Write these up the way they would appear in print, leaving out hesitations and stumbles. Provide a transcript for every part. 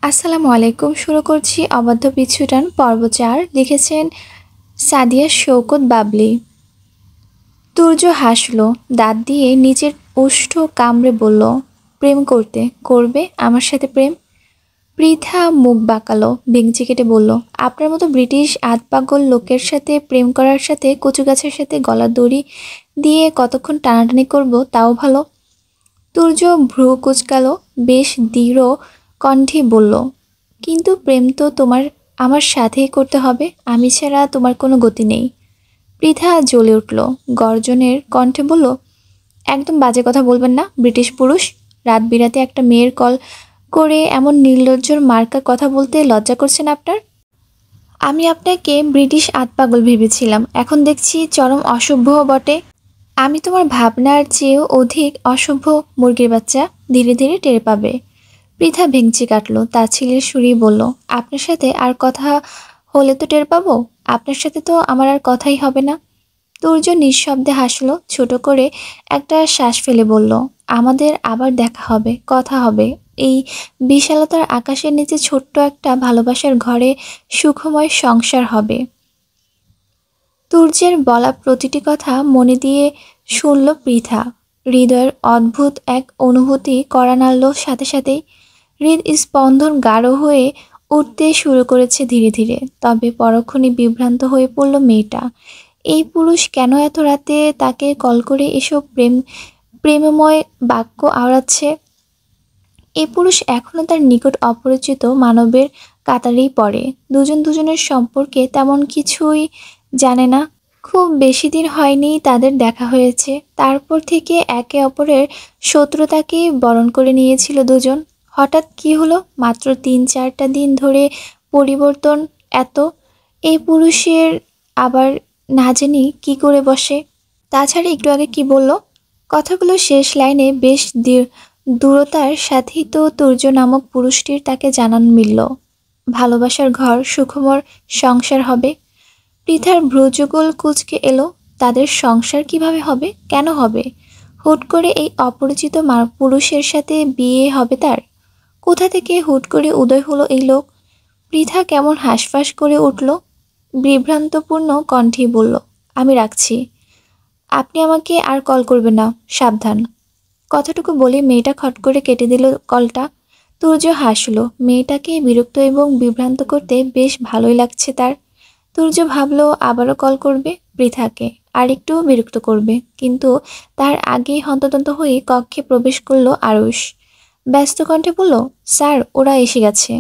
আসসালামু আলাইকুম। শুরু করছি অবাধ্য পিছুটান পর্ব ৪। লিখেছেন সাদিয়া শৌকত বাবলি। তুর্য হাসল, দাঁত দিয়ে নিচের ওষ্ঠ কামড়ে বলল, প্রেম করবে আমার সাথে প্রেম? পৃথা মুখ বাঁকালো, ভেঙচি কেটে বলল, আপনার মতো ব্রিটিশ আধপাগল লোকের সাথে প্রেম করার সাথে কচু গাছের সাথে গলার দড়ি দিয়ে কতক্ষণ টানাটানি করব তাও ভালো। তুর্য ভ্রু কুঁচকালো, বেশ দৃঢ় কণ্ঠে বলল, কিন্তু প্রেম তো আমার সাথেই করতে হবে, আমি ছাড়া তোমার কোনো গতি নেই। পৃথা জ্বলে উঠল, গর্জনের কণ্ঠে বলল, একদম বাজে কথা বলবেন না ব্রিটিশ পুরুষ। রাত বিরাতে একটা মেয়ের কল করে এমন নির্লজ্জর মার্কা কথা বলতে লজ্জা করছেন আপনার? আমি আপনাকে ব্রিটিশ আধপাগল ভেবেছিলাম, এখন দেখছি চরম অসভ্য বটে। আমি তোমার ভাবনার চেয়েও অধিক অসভ্য মুরগির বাচ্চা, ধীরে ধীরে টের পাবে। পৃথা ভেঙচি কাটল, তাচ্ছিল্যের সুরেই বলল, আপনার সাথে আর কথা হলে তো টের পাবো। আপনার সাথে তো আমার আর কথাই হবে না। তুর্য নিঃশব্দে হাসল, ছোট করে একটা শ্বাস ফেলে বলল, আমাদের আবার দেখা হবে, কথা হবে। এই বিশালতার আকাশের নিচে ছোট্ট একটা ভালোবাসার ঘরে সুখময় সংসার হবে। তুর্যের বলা প্রতিটি কথা মনে দিয়ে শুনল পৃথা। হৃদয়ের অদ্ভুত এক অনুভূতি কড়া নাড়ল সাথে সাথেই। হৃদস্পন্দন গাঢ় হয়ে উঠতে শুরু করেছে ধীরে ধীরে। তবে পরক্ষণে বিভ্রান্ত হয়ে পড়ল মেয়েটা। এই পুরুষ কেন এত রাতে তাকে কল করে এসব প্রেমময় বাক্য আওড়াচ্ছে? এই পুরুষ এখনো তার নিকট অপরিচিত মানবের কাতারেই পড়ে। দুজন দুজনের সম্পর্কে তেমন কিছুই জানে না। খুব বেশি দিন হয়নি তাদের দেখা হয়েছে, তারপর থেকে একে অপরের শত্রুতাকে বরণ করে নিয়েছিল দুজন। হঠাৎ কি হলো? মাত্র ৩-৪টা দিন ধরে পরিবর্তন এত। এই পুরুষের আবার না জানি কি করে বসে। তাছাড়া একটু আগে কি বলল? কথাগুলো শেষ লাইনে বেশ দূরতার সাথেই তো তুর্য নামক পুরুষটির তাকে জানান মিলল, ভালোবাসার ঘর, সুখময় সংসার হবে। পৃথার ভ্রুযুগল কুঁচকে এলো। তাদের সংসার কিভাবে হবে? কেন হবে? হুট করে এই অপরিচিত পুরুষের সাথে বিয়ে হবে তার? কোথা থেকে হুট করে উদয় হলো এই লোক? পৃথা কেমন হাঁসফাঁস করে উঠল, বিভ্রান্তপূর্ণ কণ্ঠেই বলল, আমি রাখছি। আপনি আমাকে আর কল করবেন না, সাবধান। কথাটুকু বলে মেয়েটা খট করে কেটে দিল কলটা। তুর্য হাসল, মেয়েটাকে বিরক্ত এবং বিভ্রান্ত করতে বেশ ভালোই লাগছে তার। তুর্য ভাবলো আবারও কল করবে পৃথাকে, আর একটু বিরক্ত করবে, কিন্তু তার আগেই হন্তদন্ত হয়ে কক্ষে প্রবেশ করলো আরুষ। ব্যস্ত কণ্ঠে বলল, স্যার ওরা এসে গেছে।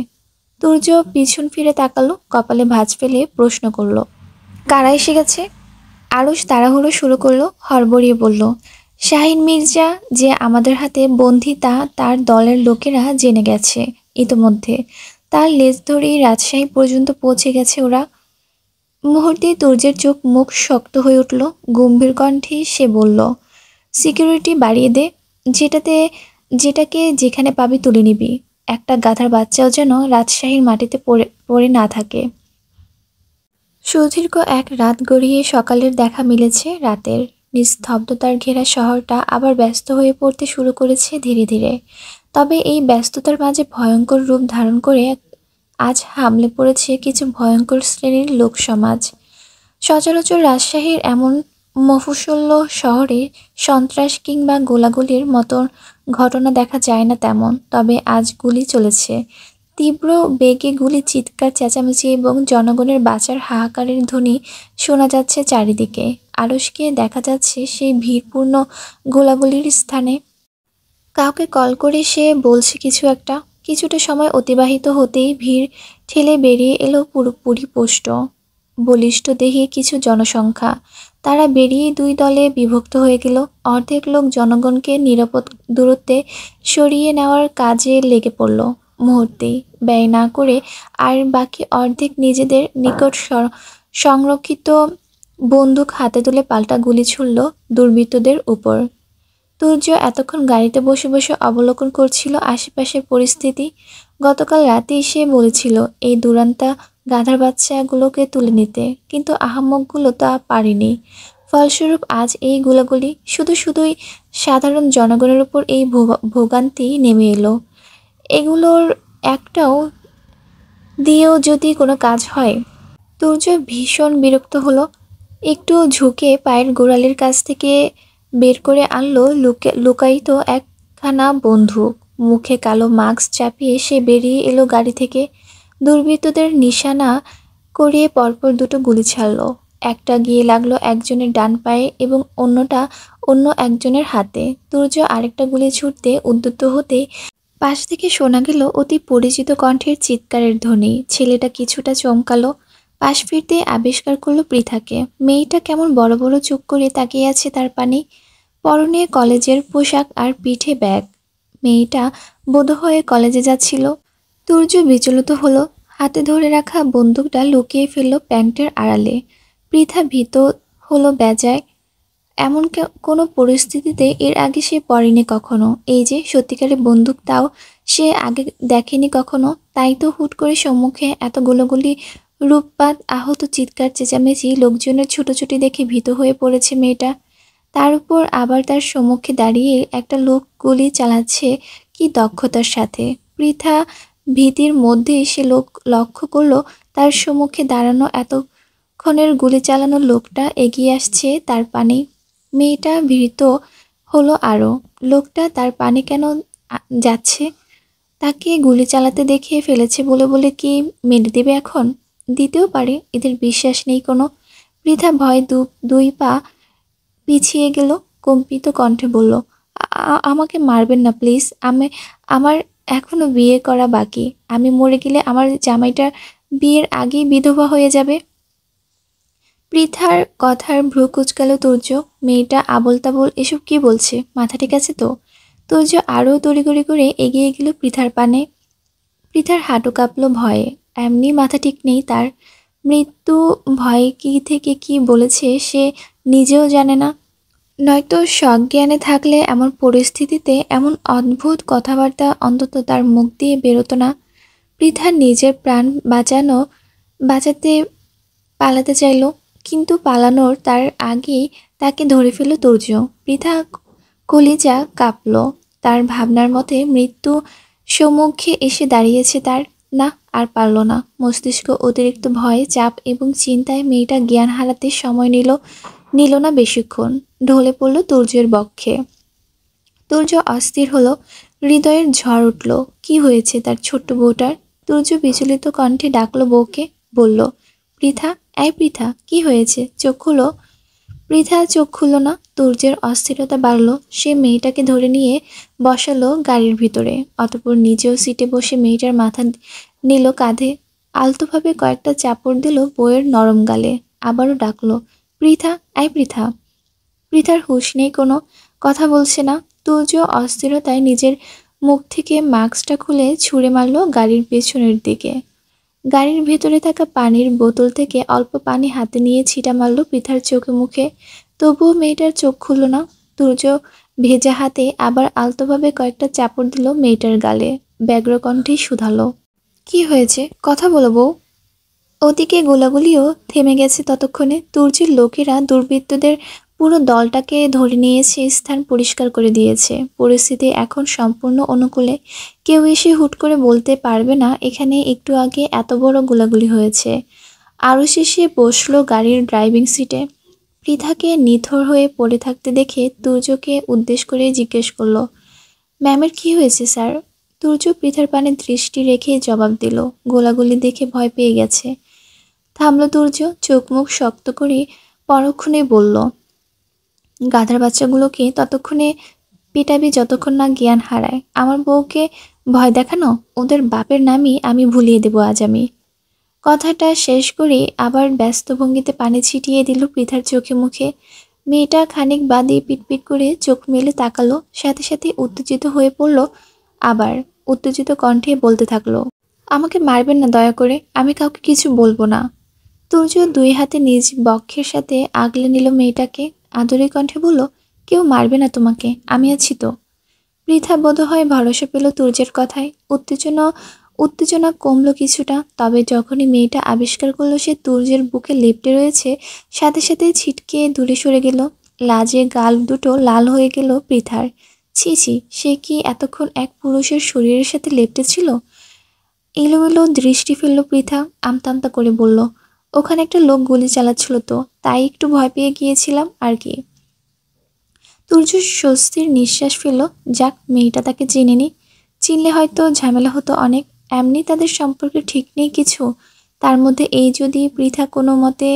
তুর্য পিছন ফিরে তাকালো, কপালে ভাঁজ ফেলে প্রশ্ন করলো, কারা এসে গেছে? আরুষ তাড়াহুড়ো শুরু করলো, হড়বড়িয়ে বলল, শাহিন মির্জা যে আমাদের হাতে বন্দী তা তার দলের লোকেরা জেনে গেছে ইতোমধ্যে। তার লেজ ধরেই রাজশাহী পর্যন্ত পৌঁছে গেছে ওরা। মুহূর্তে তুর্যের চোখ মুখ শক্ত হয়ে উঠল। গম্ভীর কণ্ঠে সে বলল, সিকিউরিটি বাড়িয়ে দে, যেটাকে যেখানে পাবি তুলে নিবি। একটা গাধার বাচ্চাও যেন রাজশাহীর মাটিতে পড়ে না থাকে। সুদীর্ঘ এক রাত গড়িয়ে সকালের দেখা মিলেছে রাতের। নিস্তব্ধতার ঘেরা শহরটা আবার ব্যস্ত হয়ে পড়তে শুরু করেছে ধীরে ধীরে। তবে এই ব্যস্ততার মাঝে ভয়ঙ্কর রূপ ধারণ করে আজ হামলে পড়েছে কিছু ভয়ঙ্কর শ্রেণীর লোকসমাজ। সচরাচর রাজশাহীর এমন মফস্বল শহরে সন্ত্রাস কিংবা গোলাগুলির মতো ঘটনা দেখা যায় না তেমন। তবে আজ গুলি চলেছে, তীব্র বেগে গুলি, চিৎকার চেঁচামেচি এবং জনগণের বাঁচার হাহাকারের ধ্বনি শোনা যাচ্ছে চারিদিকে। আরুষকে দেখা যাচ্ছে সেই ভিড়পূর্ণ গোলাগুলির স্থানে। কাউকে কল করে সে বলছে কিছু একটা। কিছুটা সময় অতিবাহিত হতেই ভিড় ঠেলে বেরিয়ে এলো পুরোপুরি পোষ্ট বলিষ্ঠ দেহে কিছু জনসংখ্যা। তারা বেরিয়ে দুই দলে বিভক্ত হয়ে গেল। অর্ধেক লোক জনগণকে নিরাপদ দূরত্বে সরিয়ে নেওয়ার কাজে লেগে পড়ল মুহূর্তেই, ব্যয় না করে। আর বাকি অর্ধেক নিজেদের নিকট সংরক্ষিত বন্দুক হাতে তুলে পাল্টা গুলি ছুড়ল দুর্বৃত্তদের উপর। তুর্য এতক্ষণ গাড়িতে বসে বসে অবলোকন করছিল আশেপাশের পরিস্থিতি। গতকাল রাতেই সে বলেছিল এই দুরান্তা গাধার বাচ্চাগুলোকে তুলে নিতে, কিন্তু আহাম্মকগুলো তা পারেনি। ফলস্বরূপ আজ এই গোলাগুলি। শুধুই সাধারণ জনগণের উপর এই ভোগান্তি নেমে এলো। এগুলোর একটাও দিয়েও যদি কোনো কাজ হয়। তুর্য ভীষণ বিরক্ত হলো। একটু ঝুঁকে পায়ের গোড়ালির কাছ থেকে বের করে আনলো লুকায়িত একখানা বন্দুক। মুখে কালো মাস্ক চাপিয়ে সে বেরিয়ে এলো গাড়ি থেকে। দুর্বৃত্তদের নিশানা করিয়ে পরপর দুটো গুলি ছাড়লো। একটা গিয়ে লাগলো একজনের ডান পায়ে এবং অন্যটা অন্য একজনের হাতে। তুর্য আরেকটা গুলি ছুটতে উদ্যত হতে পাশ থেকে শোনা গেল অতি পরিচিত কণ্ঠের চিৎকারের ধ্বনি। ছেলেটা কিছুটা চমকালো, পাশ ফিরতে আবিষ্কার করলো পৃথাকে। মেয়েটা কেমন বড় বড় চোখ করে তাকিয়ে আছে তার পানে, পরনে কলেজের পোশাক আর পিঠে ব্যাগ। মেয়েটা বোধহয় কলেজে যাচ্ছিল। তুর্য বিচলিত হলো, হাতে ধরে রাখা বন্দুকটা লুকিয়ে ফেললো প্যান্টের আড়ালে। পৃথা ভীত হলো বেজায়। এমন কোনো পরিস্থিতিতে এর আগে সে পড়েনি কখনো। এই যে সত্যিকারের বন্দুক, তাও সে আগে দেখেনি কখনো। তাই তো হুট করে সম্মুখে এত গোলাগুলি, রূপপাত, আহত, চিৎকার চেঁচামেচি, লোকজনের ছুটোছুটি দেখে ভীত হয়ে পড়েছে মেয়েটা। তার উপর আবার তার সম্মুখে দাঁড়িয়ে একটা লোক গুলি চালাচ্ছে কি দক্ষতার সাথে। পৃথা ভীতির মধ্যে সে লোক লক্ষ্য করলো তার সম্মুখে দাঁড়ানো এতক্ষণের গুলি চালানো লোকটা এগিয়ে আসছে তার পানে। মেয়েটা ভীত হলো আরো। লোকটা তার পানে কেন যাচ্ছে? তাকে গুলি চালাতে দেখে ফেলেছে বলে বলে কি মেরে দেবে এখন? দিতেও পারে, এদের বিশ্বাস নেই কোনো। পৃথা ভয় দুই পা পিছিয়ে গেল, কম্পিত কণ্ঠে বলল, আমাকে মারবেন না প্লিজ। আমার এখনো বিয়ে করা বাকি। আমি মরে গেলে আমার জামাইটার বিয়ের আগেই বিধবা হয়ে যাবে। পৃথার কথার ভ্রু কুঁচকালো তুর্য। মেয়েটা আবোল তাবোল এসব কি বলছে? মাথা ঠিক আছে তো? তুর্য আরও তড়িঘড়ি করে এগিয়ে গেল পৃথার পানে। পৃথার হাঁটু কাঁপলো ভয়ে। এমনি মাথা ঠিক নেই তার। মৃত্যু ভয় কি থেকে কি বলেছে সে নিজেও জানে না। নয়তো সজ্ঞানে থাকলে এমন পরিস্থিতিতে এমন অদ্ভুত কথাবার্তা অন্তত তার মুখ দিয়ে বেরোতো না। পৃথা নিজের প্রাণ বাঁচাতে পালাতে চাইল, কিন্তু পালানোর তার আগেই তাকে ধরে ফেলল তুর্য। পৃথা কলিজা কাঁপল। তার ভাবনার মতে মৃত্যু সম্মুখে এসে দাঁড়িয়েছে তার। না, আর পারল না। মস্তিষ্ক অতিরিক্ত ভয়, চাপ এবং চিন্তায় মেয়েটা জ্ঞান হারাতে সময় নিল না বেশিক্ষণ। ঢলে পড়ল তুর্যের বক্ষে। তুর্য অস্থির হলো, হৃদয়ের ঝড় উঠল। কি হয়েছে তার ছোট্ট বউটার? তুর্য বিচলিত কণ্ঠে ডাকলো বউকে, বলল, পৃথা, এই পৃথা, কি হয়েছে? চোখ খুলো। পৃথা চোখ খুলল না। তুর্যের অস্থিরতা বাড়ল। সে মেয়েটাকে ধরে নিয়ে বসালো গাড়ির ভিতরে। অতঃপর নিজেও সিটে বসে মেয়েটার মাথা নিল কাঁধে। আলতোভাবে কয়েকটা চাপড় দিল বউয়ের নরম গালে। আবারও ডাকলো, পৃথা, এই পৃথা। পৃথার হুঁশ নেই, কোনো কথা বলছে না। তুর্য অস্থিরতায় নিজের মুখ থেকে মাস্কটা খুলে ছুঁড়ে মারল গাড়ির পেছনের দিকে। গাড়ির ভেতরে থাকা পানির বোতল থেকে অল্প পানি হাতে নিয়ে ছিটা মারল পৃথার চোখে মুখে। তবুও মেয়েটার চোখ খুলল না। তুর্য ভেজা হাতে আবার আলতোভাবে কয়েকটা চাপড় দিল মেয়েটার গালে। ব্যগ্র কণ্ঠে শুধালো, কি হয়েছে? কথা বলো বউ। ওদিকে গোলাগুলিও থেমে গেছে ততক্ষণে। তুর্যের লোকেরা দুর্বৃত্তদের পুরো দলটাকে ধরে নিয়েছে, স্থান পরিষ্কার করে দিয়েছে। পরিস্থিতি এখন সম্পূর্ণ অনুকূলে। কেউ এসে হুট করে বলতে পারবে না এখানে একটু আগে এত বড় গোলাগুলি হয়েছে। আরও শেষে বসলো গাড়ির ড্রাইভিং সিটে। পৃথাকে নিথর হয়ে পড়ে থাকতে দেখে তুর্যকে উদ্দেশ্য করে জিজ্ঞেস করলো, ম্যামের কি হয়েছে স্যার? তুর্য পৃথার পানে দৃষ্টি রেখে জবাব দিল, গোলাগুলি দেখে ভয় পেয়ে গেছে। থামলো তুর্য, চোখ মুখ শক্ত করে পরক্ষণে বলল, গাধার বাচ্চাগুলোকে ততক্ষণে পেটাবি যতক্ষণ না জ্ঞান হারায়। আমার বউকে ভয় দেখানো? ওদের বাপের নামই আমি ভুলিয়ে দেবো আজ আমি। কথাটা শেষ করে আবার ব্যস্ত ভঙ্গিতে পানি ছিটিয়ে দিল পৃথার চোখে মুখে। মেয়েটা খানিক বাদে পিটপিট করে চোখ মেলে তাকালো, সাথে সাথে উত্তেজিত হয়ে পড়ল। আবার উত্তেজিত কণ্ঠে বলতে থাকলো, আমাকে মারবেন না দয়া করে, আমি কাউকে কিছু বলবো না। তুর্য দুই হাতে নিজ বক্ষের সাথে আগলে নিল মেয়েটাকে, আদরের কণ্ঠে বলল, কেউ মারবে না তোমাকে, আমি আছি তো। পৃথা বোধহয় ভরসা পেল তুর্যের কথায়। উত্তেজনা কমলো কিছুটা। তবে যখনই মেয়েটা আবিষ্কার করলো সে তুর্যের বুকে লেপ্টে রয়েছে, সাথে সাথে ছিটকে দূরে সরে গেল। লাজে গাল দুটো লাল হয়ে গেল পৃথার। ছি ছি, সে কি এতক্ষণ এক পুরুষের শরীরের সাথে লেপ্টে ছিল? এলোমেলো দৃষ্টি ফেলল পৃথা। আমতা আমতা করে বলল, ওখানে একটা লোক গুলি চালাচ্ছিল তো, তাই একটু ভয় পেয়ে গিয়েছিলাম আর কি। তুর্য স্বস্তির নিঃশ্বাস ফেলল। যাক, মেয়েটা তাকে চিনেনি। চিনলে হয়তো ঝামেলা হতো অনেক। এমনি তাদের সম্পর্কে ঠিক নেই কিছু, তার মধ্যে এই যদি পৃথা কোনো মতে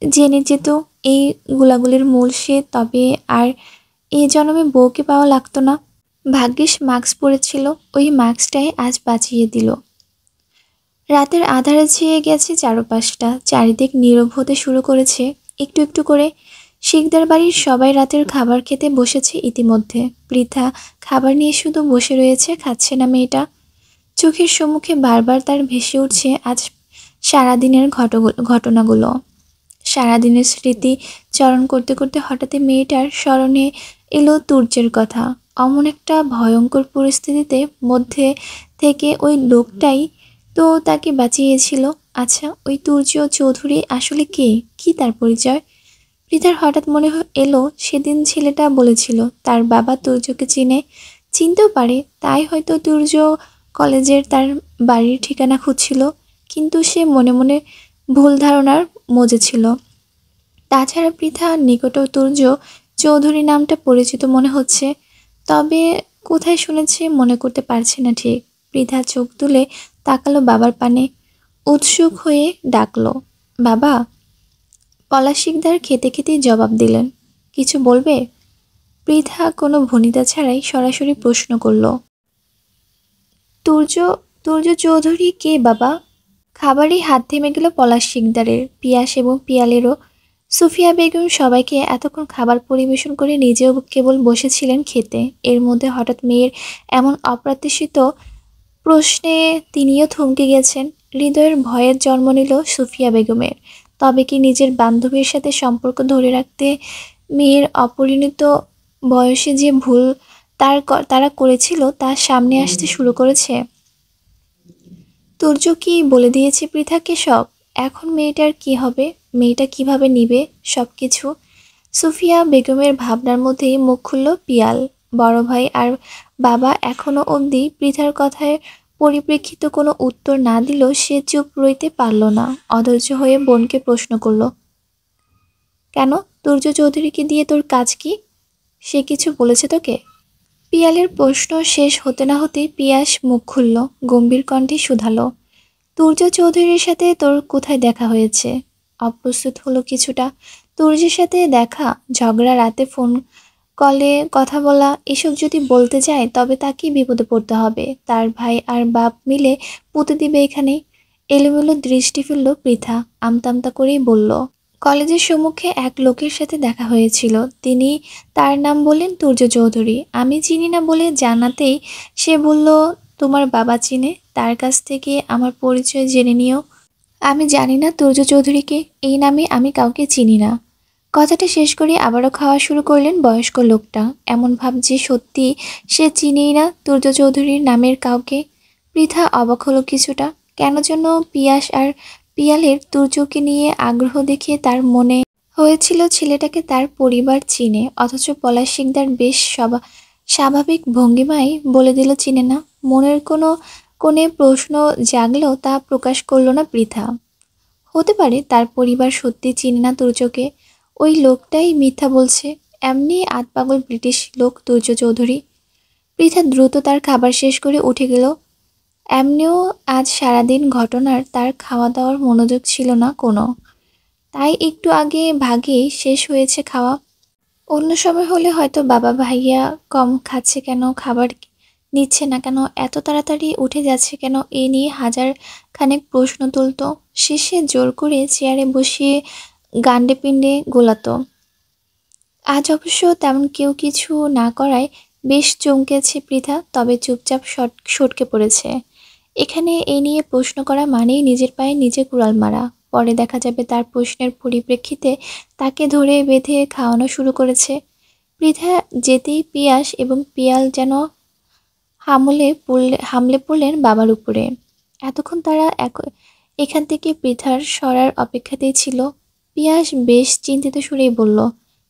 জেনে যেত এই গোলাগুলির মূল সে, তবে আর এ জন্মে বউকে পাওয়া লাগতো না। ভাগ্যিস মাস্ক পরেছিল, ওই মাস্কটাই আজ বাঁচিয়ে দিল। রাতের আঁধারে ছেয়ে গেছে চারপাশটা, চারিদিক নীরব হতে শুরু করেছে একটু একটু করে। শিকদার বাড়ির সবাই রাতের খাবার খেতে বসেছে ইতিমধ্যে। পৃথা খাবার নিয়ে শুধু বসে রয়েছে, খাচ্ছে না মেয়েটা। চোখের সম্মুখে বারবার তার ভেসে উঠছে আজ সারাদিনের ঘটনাগুলো। সারাদিনের স্মৃতি চরণ করতে করতে হঠাৎই মেয়েটার স্মরণে এলো তুর্যের কথা। অমন একটা ভয়ঙ্কর পরিস্থিতিতে মধ্যে থেকে ওই লোকটাই তো তাকে বাঁচিয়েছিল। আচ্ছা, ওই তুর্য চৌধুরী আসলে কে? কি তার পরিচয়? পৃথার হঠাৎ মনে এলো সেদিন ছেলেটা বলেছিল তার বাবা তুর্যকে চিনতেও পারে, তাই হয়তো তুর্য কলেজের তার বাড়ির ঠিকানা খুঁজছিল। কিন্তু সে মনে মনে ভুল ধারণার মজে ছিল। তাছাড়া পৃথা নিকটও তুর্য চৌধুরী নামটা পরিচিত মনে হচ্ছে, তবে কোথায় শুনেছে মনে করতে পারছে না ঠিক। পৃথা চোখ তুলে তাকালো বাবার পানে, উৎসুক হয়ে ডাকলো, বাবা। পলাশ শিকদার খেতে খেতেই জবাব দিলেন, কিছু বলবে? পৃথা কোনো ভনিতা ছাড়াই সরাসরি প্রশ্ন করল, তুর্য তুর্য চৌধুরী কে বাবা? খাবারই হাত থেমে গেল পলাশ শিকদারের, পিয়াস এবং পিয়ালেরও। সুফিয়া বেগম সবাইকে এতক্ষণ খাবার পরিবেশন করে নিজেও কেবল বসেছিলেন খেতে। এর মধ্যে হঠাৎ মেয়ের এমন অপ্রত্যাশিত প্রশ্নে তিনিও থমকে গেছেন। হৃদয়ের ভয়ের জন্ম নিল সুফিয়া বেগমের। তবে কি নিজের বান্ধবীর সাথে সম্পর্ক ধরে রাখতে মেয়ের অপরিণত বয়সে যে ভুল তারা করেছিল তা সামনে আসতে শুরু করেছে? তুর্য কি বলে দিয়েছে পৃথাকে সব? এখন মেয়েটার কি হবে? মেয়েটা কিভাবে নিবে সব কিছু? সুফিয়া বেগমের ভাবনার মধ্যেই মুখ খুলল পিয়াল। বড় ভাই আর বাবা এখনো অবধি পৃথার কথায় পরিপ্রেক্ষিত কোনো উত্তর না দিলেও সে চুপ রইতে পারল না। অধৈর্য হয়ে বোনকে প্রশ্ন করল, কেন? তুর্য চৌধুরীকে দিয়ে তোর কাজ কি? সে কিছু বলেছে তোকে? পিয়ালের প্রশ্ন শেষ হতে না হতেই পিয়াস মুখ খুলল, গম্ভীর কণ্ঠে শুধালো, তুর্য চৌধুরীর সাথে তোর কোথায় দেখা হয়েছে? অপ্রস্তুত হলো কিছুটা। তুর্যের সাথে দেখা, ঝগড়া, রাতে ফোন কলে কথা বলা, এসব যদি বলতে যায় তবে তাকেই বিপদে পড়তে হবে। তার ভাই আর বাপ মিলে পুঁতে দিবে এখানেই। এলোমেলো দৃষ্টি ফেলল পৃথা, আমতা আমতা করেই বলল, কলেজের সম্মুখে এক লোকের সাথে দেখা হয়েছিল। তিনি তার নাম বললেন তুর্য চৌধুরী। আমি চিনি না বলে জানাতেই সে বলল তোমার বাবা চিনে, তার কাছ থেকে আমার পরিচয় জেনে নিও। আমি জানি না তুর্য চৌধুরীকে, এই নামে আমি কাউকে চিনি না। কথাটা শেষ করে আবারও খাওয়া শুরু করলেন বয়স্ক লোকটা, এমন ভাব যে সত্যি সে চিনেই না তুর্য চৌধুরীর নামের কাউকে। পৃথা অবাক হলো কিছুটা। কেন যেন পিয়াস আর পিয়ালের তুর্যকে নিয়ে আগ্রহ দেখিয়ে তার মনে হয়েছিল ছেলেটাকে তার পরিবার চিনে, অথচ পলাশ শিকদার বেশ স্বাভাবিক ভঙ্গিমায় বলে দিল চিনে না। মনের কোনো কোণে প্রশ্ন জাগলেও তা প্রকাশ করল না পৃথা। হতে পারে তার পরিবার সত্যি চিনে না তুর্যকে, ওই লোকটাই মিথ্যা বলছে। এমনি আধপাগল ব্রিটিশ লোক তুর্য চৌধুরী। পৃথা দ্রুত তার খাবার শেষ করে উঠে গেল। এমনিও আজ সারাদিন ঘটনার তার খাওয়া দাওয়ার মনোযোগ ছিল না কোনো, তাই একটু আগে ভাগেই শেষ হয়েছে খাওয়া। অন্য সময় হলে হয়তো বাবা ভাইয়া কম খাচ্ছে কেন, খাবার নিচ্ছে না কেন, এত তাড়াতাড়ি উঠে যাচ্ছে কেন, এ নিয়ে হাজার খানেক প্রশ্ন তুলতো। শেষে জোর করে চেয়ারে বসিয়ে গান্ডে পিণ্ডে গোলাতো। আজ অবশ্য তেমন কেউ কিছু না করায় বেশ চমকেছে পৃথা, তবে চুপচাপ সটকে পড়েছে। এখানে এ নিয়ে প্রশ্ন করা মানেই নিজের পায়ে নিজে কুড়াল মারা। পরে দেখা যাবে তার প্রশ্নের পরিপ্রেক্ষিতে তাকে ধরে বেঁধে খাওয়ানো শুরু করেছে। পৃথা যেতেই পিয়াস এবং পিয়াল যেন হামলে পড়লেন বাবার উপরে। এতক্ষণ তারা এখান থেকে পৃথার সরার অপেক্ষাতেই ছিল। পিয়াস বেশ চিন্তিত সুরেই বলল,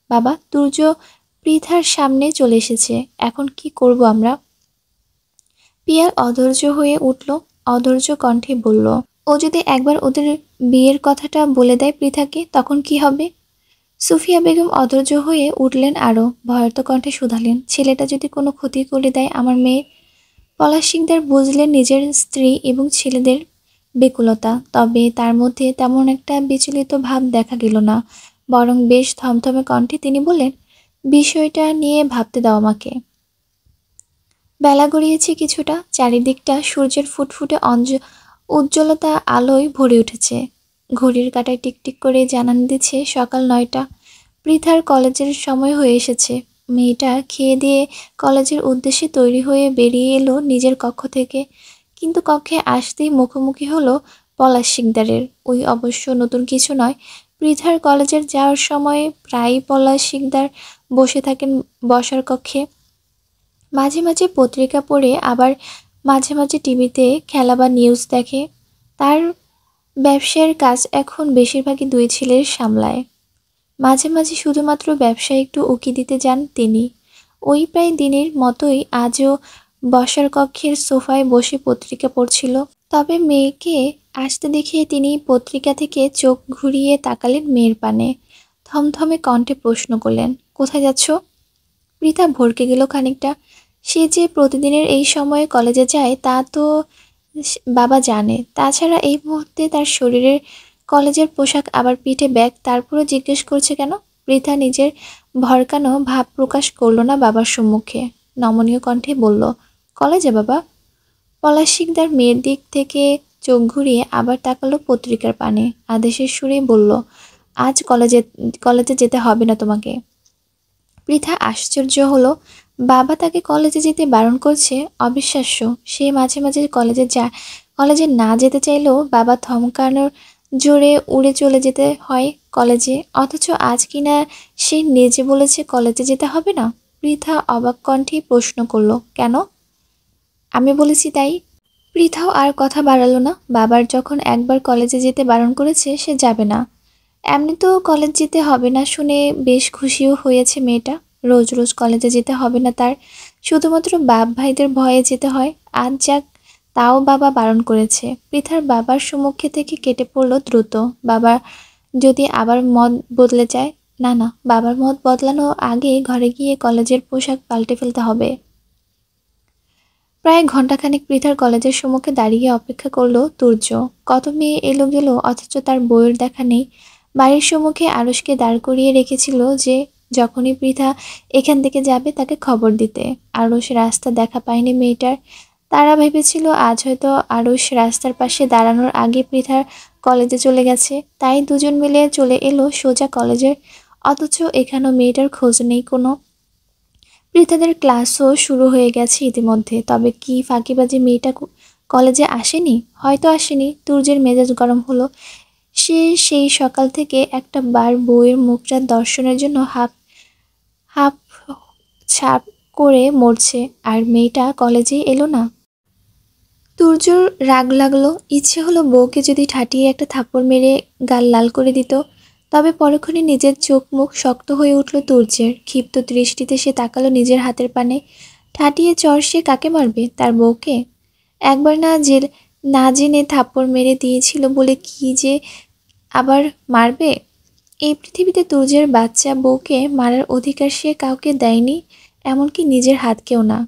বাবা, তুর্য পৃথার সামনে চলে এসেছে, এখন কি করব আমরা? পিয়াল অধৈর্য হয়ে উঠল, অধৈর্য কণ্ঠে বলল, ও যদি একবার ওদের বিয়ের কথাটা বলে দেয় পৃথাকে, তখন কি হবে? সুফিয়া বেগম অধৈর্য হয়ে উঠলেন, আরও ভয়ার্ত কণ্ঠে শুধালেন, ছেলেটা যদি কোনো ক্ষতি করে দেয় আমার মেয়ে? পলাশ শিকদার বুঝলেন নিজের স্ত্রী এবং ছেলেদের বেকুলতা, তবে তার মধ্যে তেমন একটা বিচলিত ভাব দেখা গেল না। বরং বেশ থমথমে কণ্ঠে তিনি বললেন, বিষয়টা নিয়ে ভাবতে দাও আমাকে। বেলা গড়িয়েছে কিছুটা, চারিদিকটা সূর্যের ফুটফুটে উজ্জ্বলতা আলোয় ভরে উঠেছে। ঘড়ির কাঁটায় টিকটিক করে জানান দিচ্ছে সকাল 9টা। পৃথার কলেজের সময় হয়ে এসেছে। মেয়েটা খেয়ে দিয়ে কলেজের উদ্দেশ্যে তৈরি হয়ে বেরিয়ে এলো নিজের কক্ষ থেকে, কিন্তু কক্ষে আসতেই মুখোমুখি হলো পলাশ শিকদারের। ওই অবশ্য নতুন কিছু নয়, পৃথার কলেজের যাওয়ার সময় প্রায়ই পলাশ শিকদার বসে থাকেন বসার কক্ষে। মাঝে মাঝে পত্রিকা পড়ে, আবার মাঝে মাঝে টিভিতে খেলা বা নিউজ দেখে। তার ব্যবসায়ের কাজ এখন বেশিরভাগই দুই ছেলের সামলায়। মাঝে মাঝে শুধুমাত্র ব্যবসায় একটু উকি দিতে যান তিনি। ওই প্রায় দিনের মতোই আজও বসার কক্ষের সোফায় বসে পত্রিকা পড়ছিল। তবে মেয়েকে আসতে দেখে তিনি পত্রিকা থেকে চোখ ঘুরিয়ে তাকালেন মেয়ের পানে। থমথমে কণ্ঠে প্রশ্ন করলেন, কোথায় যাচ্ছ? পৃথা ভড়কে গেল খানিকটা। সে যে প্রতিদিনের এই সময়ে কলেজে যায় তা তো বাবা জানে। তাছাড়া এই মুহূর্তে তার শরীরের কলেজের পোশাক, আবার পিঠে ব্যাগ, তারপরও জিজ্ঞেস করছে কেন? পৃথা নিজের ভরকানো ভাব প্রকাশ করল না বাবার সম্মুখে। নমনীয় কণ্ঠে বলল, কলেজে বাবা। পলাশ শিকদার মেয়ের দিক থেকে চোখ ঘুরিয়ে আবার তাকালো পত্রিকার পানে। আদেশের সুরে বলল, আজ কলেজে যেতে হবে না তোমাকে। পৃথা আশ্চর্য হলো, বাবা তাকে কলেজে যেতে বারণ করছে? অবিশ্বাস্য। সে মাঝে মাঝে কলেজে না যেতে চাইলেও বাবা ধমকানোর জোরে উড়ে চলে যেতে হয় কলেজে, অথচ আজ কিনা সে নিজে বলেছে কলেজে যেতে হবে না। পৃথা অবাক কণ্ঠে প্রশ্ন করলো, কেন? আমি বলেছি তাই। পৃথাও আর কথা বাড়ালো না। বাবার যখন একবার কলেজে যেতে বারণ করেছে, সে যাবে না। এমনি তো কলেজ যেতে হবে না শুনে বেশ খুশিও হয়েছে মেয়েটা। রোজ রোজ কলেজে যেতে হবে না তার, শুধুমাত্র বাপ ভাইদের ভয়ে যেতে হয়। আজ যাক, তাও বাবা বারণ করেছে। পৃথার বাবার সম্মুখে থেকে কেটে পড়ল দ্রুত। বাবা যদি আবার মত বদলে যায়? না না, বাবার মত বদলানো আগে ঘরে গিয়ে কলেজের পোশাক পাল্টে ফেলতে হবে। প্রায় ঘণ্টাখানেক পৃথার কলেজের সম্মুখে দাঁড়িয়ে অপেক্ষা করল তুর্য। কত মেয়ে এলো গেল, অথচ তার বউয়ের দেখা নেই। বাড়ির সম্মুখে আরুষকে দাঁড় করিয়ে রেখেছিল যে যখনই পৃথা এখান থেকে যাবে তাকে খবর দিতে। আরুষ রাস্তা দেখা পায়নি মেয়েটার। তারা ভেবেছিল আজ হয়তো আরুষ রাস্তার পাশে দাঁড়ানোর আগে পৃথার কলেজে চলে গেছে, তাই দুজন মিলে চলে এলো সোজা কলেজের। অথচ এখানেও মেয়েটার খোঁজ নেই কোনো। পৃথাদের ক্লাসও শুরু হয়ে গেছে ইতিমধ্যে। তবে কি ফাঁকিবাজি মেয়েটা কলেজে আসেনি? হয়তো আসেনি। তুর্যের মেজাজ গরম হলো। সে সেই সকাল থেকে একটা বার বউয়ের মুখটা দর্শনের জন্য হাফ হাফ ছাপ করে মরছে, আর মেয়েটা কলেজে এলো না। তুর্যর রাগ লাগলো। ইচ্ছে হলো বউকে যদি ঠাটিয়ে একটা থাপ্পড় মেরে গাল লাল করে দিত। তবে পরক্ষণে নিজের চোখ মুখ শক্ত হয়ে উঠল তুর্যের। ক্ষিপ্ত দৃষ্টিতে সে তাকালো নিজের হাতের পানে। ঠাটিয়ে চর সে কাকে মারবে? তার বউকে? একবার না জেনে থাপ্পড় মেরে দিয়েছিল বলে কি যে আবার মারবে? এই পৃথিবীতে তুর্যের বাচ্চা বউকে মারার অধিকার সে কাউকে দেয়নি, এমনকি নিজের হাতকেও না।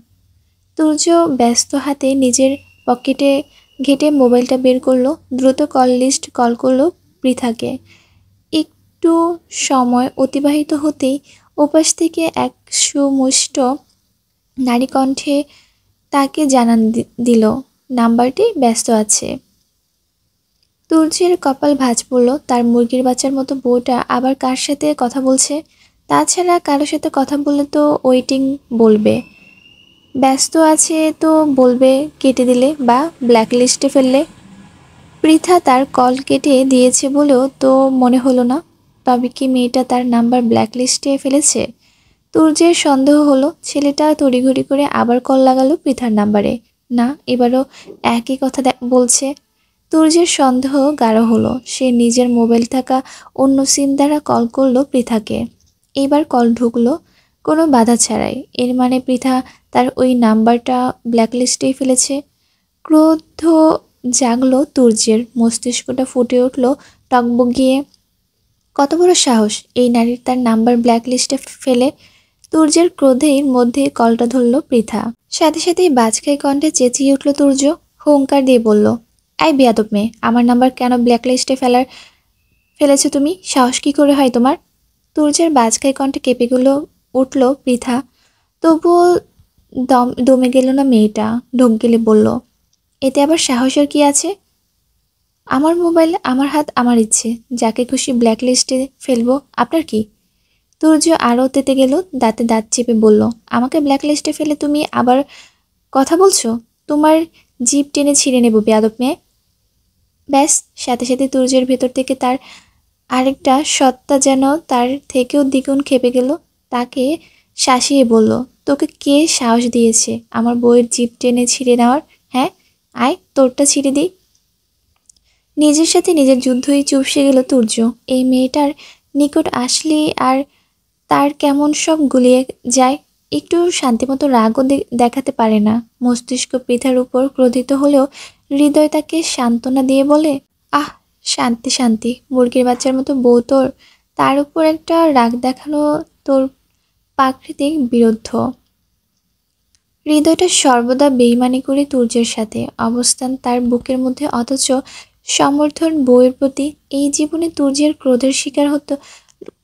তুর্য ব্যস্ত হাতে নিজের পকেটে ঘেটে মোবাইলটা বের করলো। দ্রুত কল লিস্ট কল করলো পৃথাকে। একটু সময় অতিবাহিত হতেই ওপাশ থেকে এক সুমুষ্ট নারী কণ্ঠে তাকে জানান দিল, নাম্বারটি ব্যস্ত আছে। তুর্যের কপাল ভাঁজ পড়ল। তার মুরগির বাচ্চার মতো বউটা আবার কার সাথে কথা বলছে? তাছাড়া কারোর সাথে কথা বললে তো ওয়েটিং বলবে, ব্যস্ত আছে তো বলবে কেটে দিলে বা ব্ল্যাকলিস্টে ফেললে। পৃথা তার কল কেটে দিয়েছে বলেও তো মনে হলো না। তবে কি মেয়েটা তার নাম্বার ব্ল্যাকলিস্টে ফেলেছে? তুর্যের সন্দেহ হলো। ছেলেটা তড়িঘড়ি করে আবার কল লাগালো পৃথার নাম্বারে। না, এবারও একই কথা বলছে। তুর্যের সন্দেহ গাঢ় হলো। সে নিজের মোবাইল থাকা অন্য সিম দ্বারা কল করলো পৃথাকে। এবার কল ঢুকলো কোনো বাধা ছাড়াই। এর মানে পৃথা তার ওই নাম্বারটা ব্ল্যাকলিস্টেই ফেলেছে। ক্রোধ জাগলো তুর্যের, মস্তিষ্কটা ফুটে উঠল টকবগিয়ে। কত বড় সাহস এই নারীর তার নাম্বার ব্ল্যাক লিস্টে ফেলে! তুর্যের ক্রোধের মধ্যে কলটা ধরল পৃথা। সাথে সাথেই বাজখাই কণ্ঠে চেঁচিয়ে উঠল তুর্য, হুঙ্কার দিয়ে বলল, এই বেয়াদব মেয়ে, আমার নাম্বার কেন ব্ল্যাক লিস্টে ফেলেছো তুমি? সাহস কি করে হয় তোমার? তুর্যের বাজখাই কণ্ঠে কেঁপে উঠল পৃথা। তবুও দমে গেল না মেয়েটা। ঢোক গেলে বলল, এতে আবার সাহসের কি আছে? আমার মোবাইল, আমার হাত, আমার ইচ্ছে, যাকে খুশি ব্ল্যাক লিস্টে ফেলবো, আপনার কি? তুর্য আরও তেতে গেল, দাঁতে দাঁত চেপে বলল, আমাকে ব্ল্যাক লিস্টে ফেলে তুমি আবার কথা বলছো? তোমার জিভ টেনে ছিঁড়ে নেব বেয়াদব মেয়ে। ব্যাস, সাথে সাথে তুর্যের ভেতর থেকে তার আরেকটা সত্তা যেন তার থেকেও দ্বিগুণ খেপে গেল। তাকে শাসিয়ে বলল, তোকে কে সাহস দিয়েছে আমার বউয়ের জিভ টেনে ছিঁড়ে নেওয়ার? হ্যাঁ, আয় তোরটা ছিঁড়ে দিই। নিজের সাথে নিজের যুদ্ধই চুপসে গেল তুর্য। এই মেয়েটার নিকট আসলে আর তার কেমন সব গুলিয়ে যায়। একটু শান্তিমতো রাগও দেখাতে পারে না। মস্তিষ্ক পৃথার উপর ক্রোধিত হলেও হৃদয় তাকে সান্ত্বনা দিয়ে বলে, আহ, শান্তি শান্তি, মুরগির বাচ্চার মতো বউ তোর, তার উপর একটা রাগ দেখানো তোর প্রাকৃতিক বিরুদ্ধ। হৃদয়টা সর্বদা বেইমানি করে তুর্যের সাথে অবস্থান তার বুকের মধ্যে, অথচ সমর্থন বউয়ের প্রতি। এই জীবনে তুর্যের ক্রোধের শিকার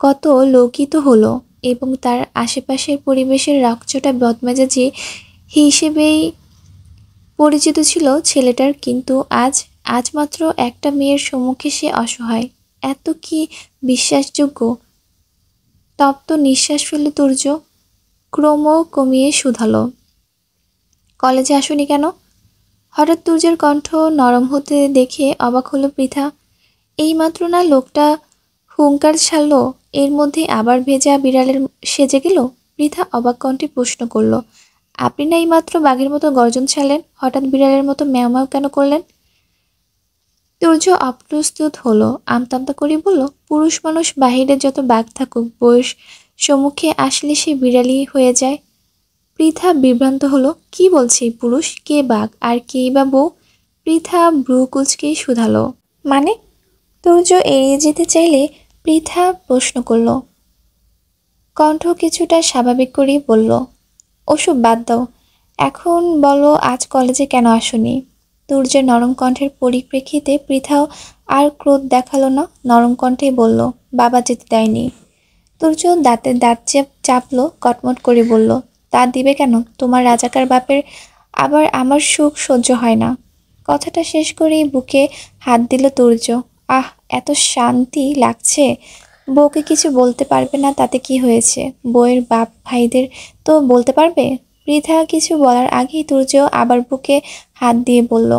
কত লোকিত হলো, এবং তার আশেপাশের পরিবেশের রকচটা বদমেজাজি হিসেবেই পরিচিত ছিল ছেলেটার। কিন্তু আজ আজ মাত্র একটা মেয়ের সম্মুখে সে অসহায়। এত কি বিশ্বাসযোগ্য? তপ্ত নিঃশ্বাস ফেলল তুর্য, ক্রম কমিয়ে শুধালো, কলেজে আসোনি কেন? হঠাৎ তুর্যের কণ্ঠ নরম হতে দেখে অবাক হলো পৃথা। এইমাত্র না লোকটা হুঙ্কার ছাড়ল, এর মধ্যে আবার ভেজা বিড়ালের সেজে গেল? পৃথা অবাক কণ্ঠে প্রশ্ন করল, আপনি না এইমাত্র বাঘের মতো গর্জন ছাড়লেন, হঠাৎ বিড়ালের মতো ম্যাও ম্যাও কেন করলেন? তুর্য অপ্রস্তুত হলো, আমতামতা করে বলল, পুরুষ মানুষ বাহিরে যত বাঘ থাকুক, বয়স সম্মুখে আসলে সে বিড়ালি হয়ে যায়। পৃথা বিভ্রান্ত হলো, কি বলছে পুরুষ, কে বাঘ আর কেই বা বউ? পৃথা ব্রু কুচকে শুধালো, মানে? তুর্য এড়িয়ে যেতে চাইলে পৃথা প্রশ্ন করল, কণ্ঠ কিছুটা স্বাভাবিক করেই বলল, ওসব বাদ দাও, এখন বলো আজ কলেজে কেন আসোনি? তুর্যের নরম কণ্ঠের পরিপ্রেক্ষিতে পৃথাও আর ক্রোধ দেখালো না, নরম কণ্ঠেই বলল, বাবা যেতে দেয়নি। তুর্য দাঁতে দাঁত চাপলো, কটমট করে বলল, তা দিবে কেন? তোমার রাজাকার বাপের আবার আমার সুখ সহ্য হয় না। কথাটা শেষ করেই বুকে হাত দিল তুর্য। আহ, এত শান্তি লাগছে। বউকে কিছু বলতে পারবে না তাতে কি হয়েছে? বউয়ের বাপ ভাইদের তো বলতে পারবে। পৃথা কিছু বলার আগেই তুর্য আবার বুকে হাত দিয়ে বলল,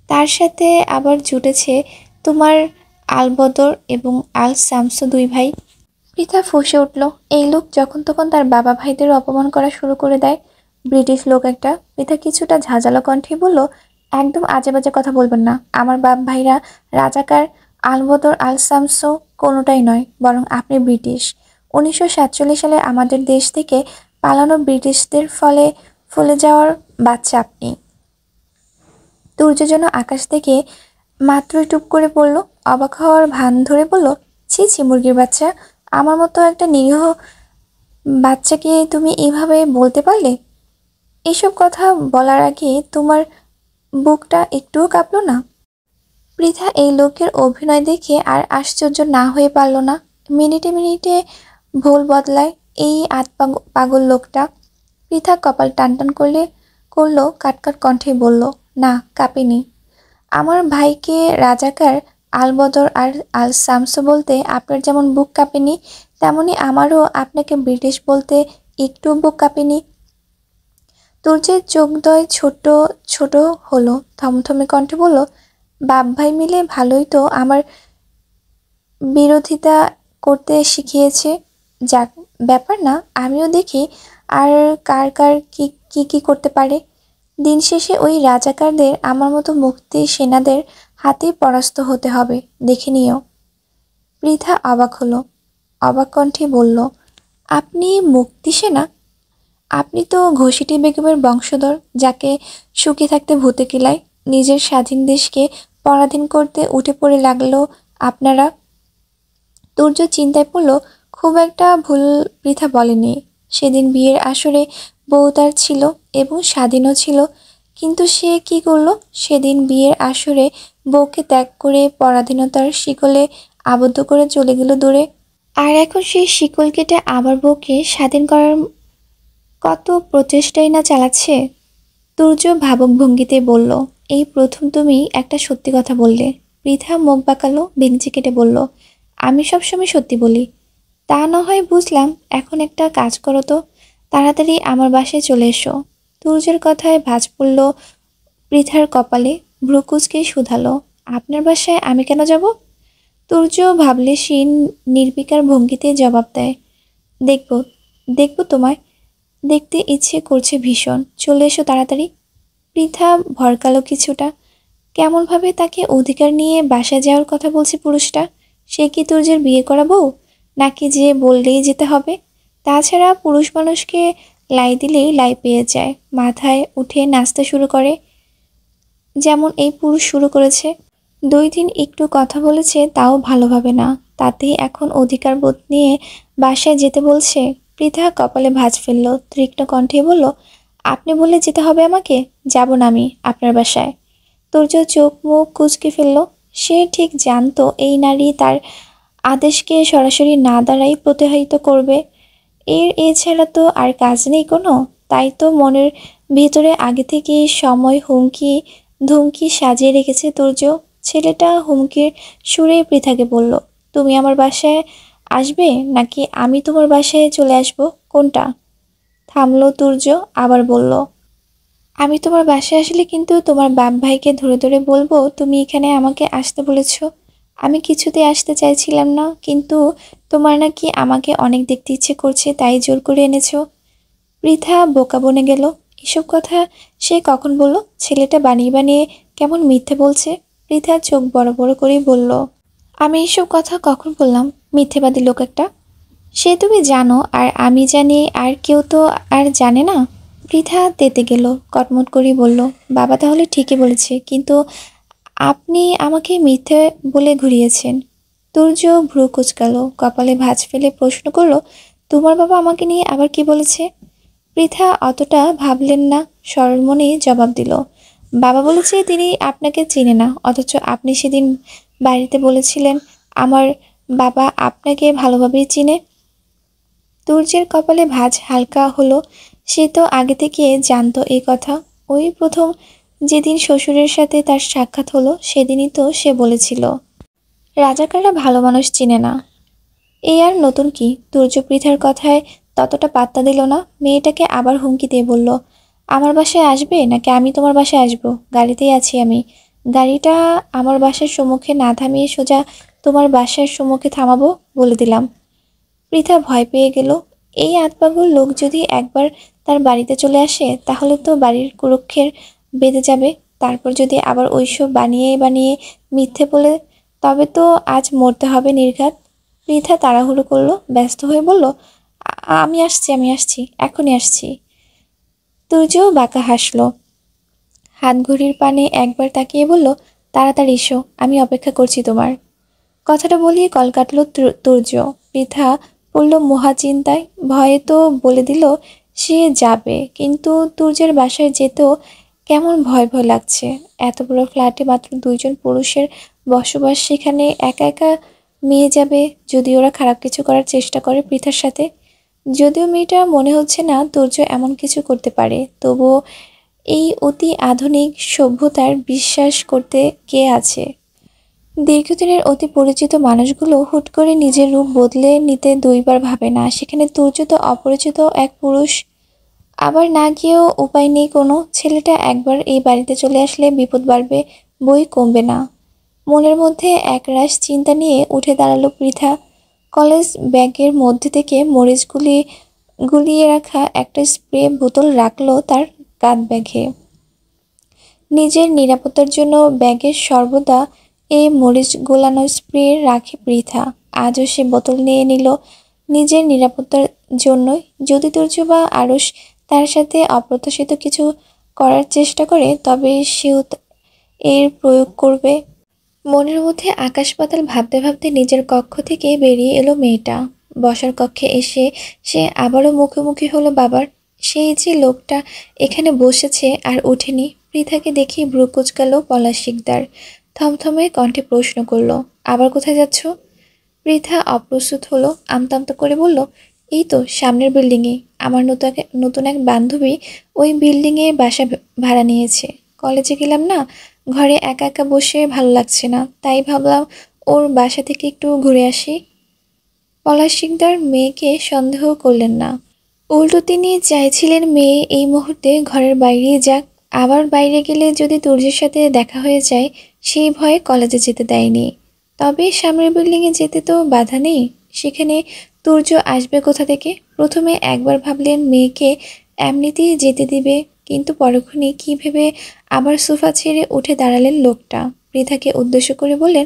তার সাথে আবার জুটেছে তোমার আলবদর এবং আল শামসু দুই ভাই। পৃথা ফুঁসে উঠল, এই লোক যখন তখন তার বাবা ভাইদের অপমান করা শুরু করে দেয়। ব্রিটিশ লোক একটা। পৃথা কিছুটা ঝাঁঝালো কণ্ঠে বলল, একদম আজে বাজে কথা বলবেন না। আমার বাপ ভাইরা রাজাকার, আলবদর আল শামসু কোনোটাই নয়, বরং আপনি ব্রিটিশ। 1947 সালে আমাদের দেশ থেকে পালানো ব্রিটিশদের ফলে ফলে যাওয়ার বাচ্চা আপনি। তুর্য যেন আকাশ থেকে মাত্রই টুপ করে পড়ল, অবাক হওয়ার ভান ধরে বলল, ছি ছি মুরগির বাচ্চা, আমার মতো একটা নিরীহ বাচ্চাকে তুমি এভাবে বলতে পারলে? এসব কথা বলার আগে তোমার বুকটা একটুও কাঁপলো না? পৃথা এই লোকের অভিনয় দেখে আর আশ্চর্য না হয়ে পারল না। মিনিটে মিনিটে ভোল বদলায় এই পাগল লোকটা। পৃথা কপাল টান টান করলো, কাটকাট কণ্ঠে বলল, না, কাঁপেনি। আমার ভাইকে রাজাকার, আলবদর আর আল শামসু বলতে আপনার যেমন বুক কাঁপেনি, তেমনি আমারও আপনাকে ব্রিটিশ বলতে একটু বুক কাঁপেনি। তুর্যের চোখদ্বয় ছোট ছোট হলো, থমথমে কণ্ঠে বলল, বাপ ভাই মিলে ভালোই তো আমার বিরোধিতা করতে শিখিয়েছে। যাক, ব্যাপার না, আমিও দেখি আর কার কার কি কি কি করতে পারে। দিন শেষে ওই রাজাকারদের আমার মতো মুক্তি সেনাদের হাতেই পরাস্ত হতে হবে, দেখে নিও। পৃথা অবাক হলো, অবাক কণ্ঠে বলল, আপনি মুক্তি সেনা? আপনি তো ঘসিটি বেগমের বংশধর, যাকে সুখে থাকতে ভূতে কিলায়। নিজের স্বাধীন দেশকে পরাধীন করতে উঠে পড়ে লাগলো আপনারা। তুর্য চিন্তায় পড়ল, খুব একটা ভুল পৃথা বলেনি। সেদিন বিয়ের আসরে বউ তার ছিল এবং স্বাধীনও ছিল, কিন্তু সে কি করলো? সেদিন বিয়ের আসরে বউকে ত্যাগ করে পরাধীনতার শিকলে আবদ্ধ করে চলে গেল দূরে। আর এখন সেই শিকল কেটে আবার বউকে স্বাধীন করার কত প্রচেষ্টাই না চালাচ্ছে। তুর্য ভাবুক ভঙ্গিতে বলল, এই প্রথম তুমি একটা সত্যি কথা বললে। পৃথা মুখ বাঁকালো, ভেঙচি কেটে বলল, আমি সবসময় সত্যি বলি। তা না হয় বুঝলাম, এখন একটা কাজ করো তো, তাড়াতাড়ি আমার বাসায় চলে এসো। তুর্যের কথায় ভাঁজ পড়ল পৃথার কপালে, ভ্রুকুচকে শুধালো, আপনার বাসায় আমি কেন যাব? তুর্য ভাবলে সে নির্বিকার ভঙ্গিতে জবাব দেয়, দেখব, দেখব তোমায়, দেখতে ইচ্ছে করছে ভীষণ, চলে এসো তাড়াতাড়ি। পৃথা ভরকালো কিছুটা। কেমনভাবে তাকে অধিকার নিয়ে বাসায় যাওয়ার কথা বলছে পুরুষটা। সে কি তুর্যের বিয়ে করা বউ, নাকি যে বললেই যেতে হবে? তাছাড়া পুরুষ মানুষকে লাই দিলেই লাই পেয়ে যায়, মাথায় উঠে নাচতে শুরু করে, যেমন এই পুরুষ শুরু করেছে। 2 দিন একটু কথা বলেছে, তাও ভালোভাবে না, তাতেই এখন অধিকার বোধ নিয়ে বাসায় যেতে বলছে। পৃথা কপালে ভাঁজ ফেলল, তীক্ষ্ণ কণ্ঠে বলল, আপনি বললে যেতে হবে আমাকে? যাব না আমি আপনার বাসায়। তুর্য চোখ মুখ কুঁচকে ফেলল। সে ঠিক জানতো এই নারী তার আদেশকে সরাসরি না দ্বারাই প্রতিহত করবে। এছাড়া তো আর কাজ নেই কোনো। তাই তো মনের ভিতরে আগে থেকেই সময় হুমকি ধুমকি সাজিয়ে রেখেছে তুর্য। ছেলেটা হুমকির সুরে পৃথাকে বলল, তুমি আমার বাসায় আসবে নাকি আমি তোমার বাসায় চলে আসব, কোনটা? থামলো তুর্য, আবার বলল, আমি তোমার বাসায় আসলে কিন্তু তোমার বাপ ভাইকে ধরে ধরে বলবো তুমি এখানে আমাকে আসতে বলেছ। আমি কিছুতেই আসতে চাইছিলাম না, কিন্তু তোমার নাকি আমাকে অনেক দেখতে ইচ্ছে করছে, তাই জোর করে এনেছো। পৃথা বোকা বনে গেল। এসব কথা সে কখন বলল? ছেলেটা বানিয়ে বানিয়ে কেমন মিথ্যে বলছে। পৃথা চোখ বড় বড় করেই বলল, আমি এসব কথা কখন বললাম? মিথ্যেবাদী লোক একটা। সে তুমি জানো আর আমি জানি, আর কেউ তো আর জানে না। পৃথা তেতে গেল, কটমট করেই বলল, বাবা তাহলে ঠিকই বলেছে, কিন্তু আপনি আমাকে মিথ্যে বলে ঘুরিয়েছেন। তুর্য ভ্রু কুচকাল, কপালে ভাঁজ ফেলে প্রশ্ন করলো, তোমার বাবা আমাকে নিয়ে আবার কি বলেছে? পৃথা অতটা ভাবলেন না, সরল মনেই জবাব দিল, বাবা বলেছে তিনি আপনাকে চিনে না, অথচ আপনি সেদিন বাড়িতে বলেছিলেন আমার বাবা আপনাকে ভালোভাবেই চিনে। তুর্যের কপালে ভাঁজ হালকা হলো। সে তো আগে থেকে জানতো এই কথা। ওই প্রথম যেদিন শ্বশুরের সাথে তার সাক্ষাৎ হলো, সেদিনই তো সে বলেছিল, রাজাকাররা ভালো মানুষ চিনে না। এই আর নতুন কি? তুর্য পৃথার কথায় ততটা পাত্তা দিল না। মেয়েটাকে আবার হুমকি দিয়ে বলল, আমার বাসায় আসবে নাকি আমি তোমার বাসায় আসবো? গাড়িতেই আছি আমি। গাড়িটা আমার বাসার সম্মুখে না থামিয়ে সোজা তোমার বাসার সম্মুখে থামাবো বলে দিলাম। পৃথা ভয় পেয়ে গেল। এই আতপাগল লোক যদি একবার তার বাড়িতে চলে আসে, তাহলে তো বাড়ির কুরুক্ষের বেঁধে যাবে। তারপর যদি আবার ওইসব বানিয়ে বানিয়ে মিথ্যে বলে, তবে তো আজ মরতে হবে নির্ঘাত। পৃথা তাড়াহুড়ো করলো, ব্যস্ত হয়ে বলল, আমি আসছি, আমি আসছি, এখনই আসছি। তুর্যও বাঁকা হাসলো, হাত ঘড়ির পানে একবার তাকিয়ে বলল, তাড়াতাড়ি এসো, আমি অপেক্ষা করছি তোমার। কথাটা বলিয়ে কল কাটল তুর্য। পৃথা পড়ল মহা চিন্তায়। ভয়ে তো বলে দিল সে যাবে, কিন্তু তুর্যের বাসায় যেতেও কেমন ভয় ভয় লাগছে। এত বড় ফ্ল্যাটে মাত্র 2জন পুরুষের বসবাস, সেখানে একা একা মেয়ে যাবে, যদি ওরা খারাপ কিছু করার চেষ্টা করে পৃথার সাথে। যদিও মেয়েটা মনে হচ্ছে না তুর্য এমন কিছু করতে পারে, তবুও এই অতি আধুনিক সভ্যতার বিশ্বাস করতে কে আছে? দীর্ঘদিনের অতি পরিচিত মানুষগুলো হুট করে নিজের রূপ বদলে নিতে 2বার ভাবে না, সেখানে তুর্য তো অপরিচিত এক পুরুষ। আবার না গিয়েও উপায় নেই কোনো। ছেলেটা একবার এই বাড়িতে চলে আসলে বিপদ বাড়বে, বই কমবে না। মনের মধ্যে একরাশ চিন্তা নিয়ে উঠে দাঁড়ালো পৃথা। কলেজ ব্যাগের মধ্যে থেকে মরিচ গুলিয়ে রাখা একটা স্প্রে বোতল রাখলো তার কাঁধ ব্যাগে। নিজের নিরাপত্তার জন্য ব্যাগে সর্বদা এই মরিচ গোলানো স্প্রে রাখে পৃথা। আজও সে বোতল নিয়ে নিল নিজের নিরাপত্তার জন্যই। যদি তুর্য বা আরস তার সাথে অপ্রত্যাশিত কিছু করার চেষ্টা করে, তবে সেও এর প্রয়োগ করবে। মনের মধ্যে আকাশ পাতাল ভাবতে ভাবতে নিজের কক্ষ থেকে বেরিয়ে এলো মেয়েটা। বসার কক্ষে এসে সে আবারও মুখোমুখি হলো বাবার। সেই যে লোকটা এখানে বসেছে আর ওঠেনি। পৃথাকে দেখি ভ্রু কুঁচকালো পলাশ শিকদার। থমথমে কণ্ঠে প্রশ্ন করলো, আবার কোথায় যাচ্ছ? পৃথা অপ্রস্তুত হলো, আমতা আমতা করে বলল, এই তো সামনের বিল্ডিংয়ে। আমার নতুন এক বান্ধবী ওই বিল্ডিংয়ে বাসা ভাড়া নিয়েছে। কলেজে গেলাম না, ঘরে একা একা বসে ভালো লাগছে না, তাই ভাবলাম ওর বাসা থেকে একটু ঘুরে আসি। পলাশ শিকদার মেয়েকে সন্দেহ করলেন না। উল্টো তিনি চাইছিলেন মেয়ে এই মুহূর্তে ঘরের বাইরে যাক। আবার বাইরে গেলে যদি তুর্যের সাথে দেখা হয়ে যায়, সেই ভয়ে কলেজে যেতে দেয়নি। তবে সামনের বিল্ডিংয়ে যেতে তো বাধা নেই। সেখানে তুর্য আসবে কোথা থেকে? প্রথমে একবার ভাবলেন মেয়েকে এমনিতেই যেতে দিবে, কিন্তু পরক্ষণে কী ভেবে আবার সোফা ছেড়ে উঠে দাঁড়ালেন লোকটা। পৃথাকে উদ্দেশ্য করে বললেন,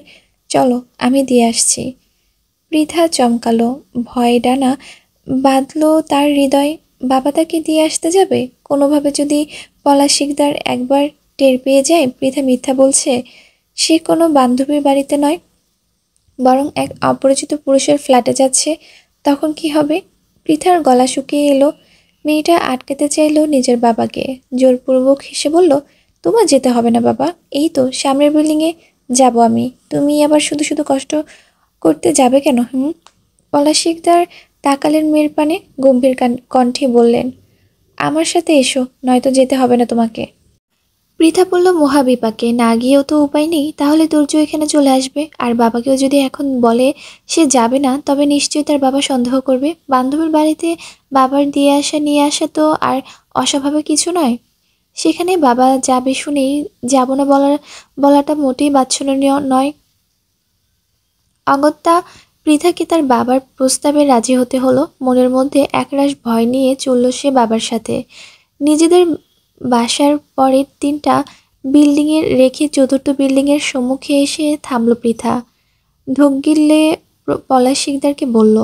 চলো আমি দিয়ে আসছি। পৃথা চমকালো, ভয় ডানা বাঁধলো তার হৃদয়। বাবা তাকে দিয়ে আসতে যাবে? কোনোভাবে যদি পলাশ শিকদার একবার টের পেয়ে যায় পৃথা মিথ্যা বলছে, সে কোনো বান্ধবীর বাড়িতে নয়, বরং এক অপরিচিত পুরুষের ফ্ল্যাটে যাচ্ছে, তখন কি হবে? পৃথার গলা শুকিয়ে এলো। মেয়েটা আটকাতে চাইল নিজের বাবাকে, জোরপূর্বক হেসে বলল, তোমার যেতে হবে না বাবা, এই তো সামনের বিল্ডিংয়ে যাব আমি। তুমি আবার শুধু শুধু কষ্ট করতে যাবে কেন? পলাশ শিকদার তাকালেন মেয়ের পানে, গম্ভীর কণ্ঠে বললেন, আমার সাথে এসো, নয়তো যেতে হবে না তোমাকে। পৃথা পড়ল মহাবিপাকে, না গিয়েও তো উপায় নেই। তাহলে দুর্য এখানে চলে আসবে, আর বাবাকেও যদি এখন বলে সে যাবে না, তবে নিশ্চয়ই তার বাবা সন্দেহ করবে। বান্ধবীর বাড়িতে বাবার দিয়ে আসা নিয়ে আসা তো আর অস্বাভাবিক কিছু নয়। সেখানে বাবা যাবে শুনেই যাব না বলাটা মোটেই বাচ্ছলনীয় নয়। অগত্যা পৃথাকে তার বাবার প্রস্তাবে রাজি হতে হলো। মনের মধ্যে একরাশ ভয় নিয়ে চলল সে বাবার সাথে। নিজেদের বাসার পরের দিনটা বিল্ডিংয়ে রেখে চতুর্থ বিল্ডিংয়ের সম্মুখে এসে থামল পৃথা। ঢোক গিললে পলাশ শিকদারকে বলল,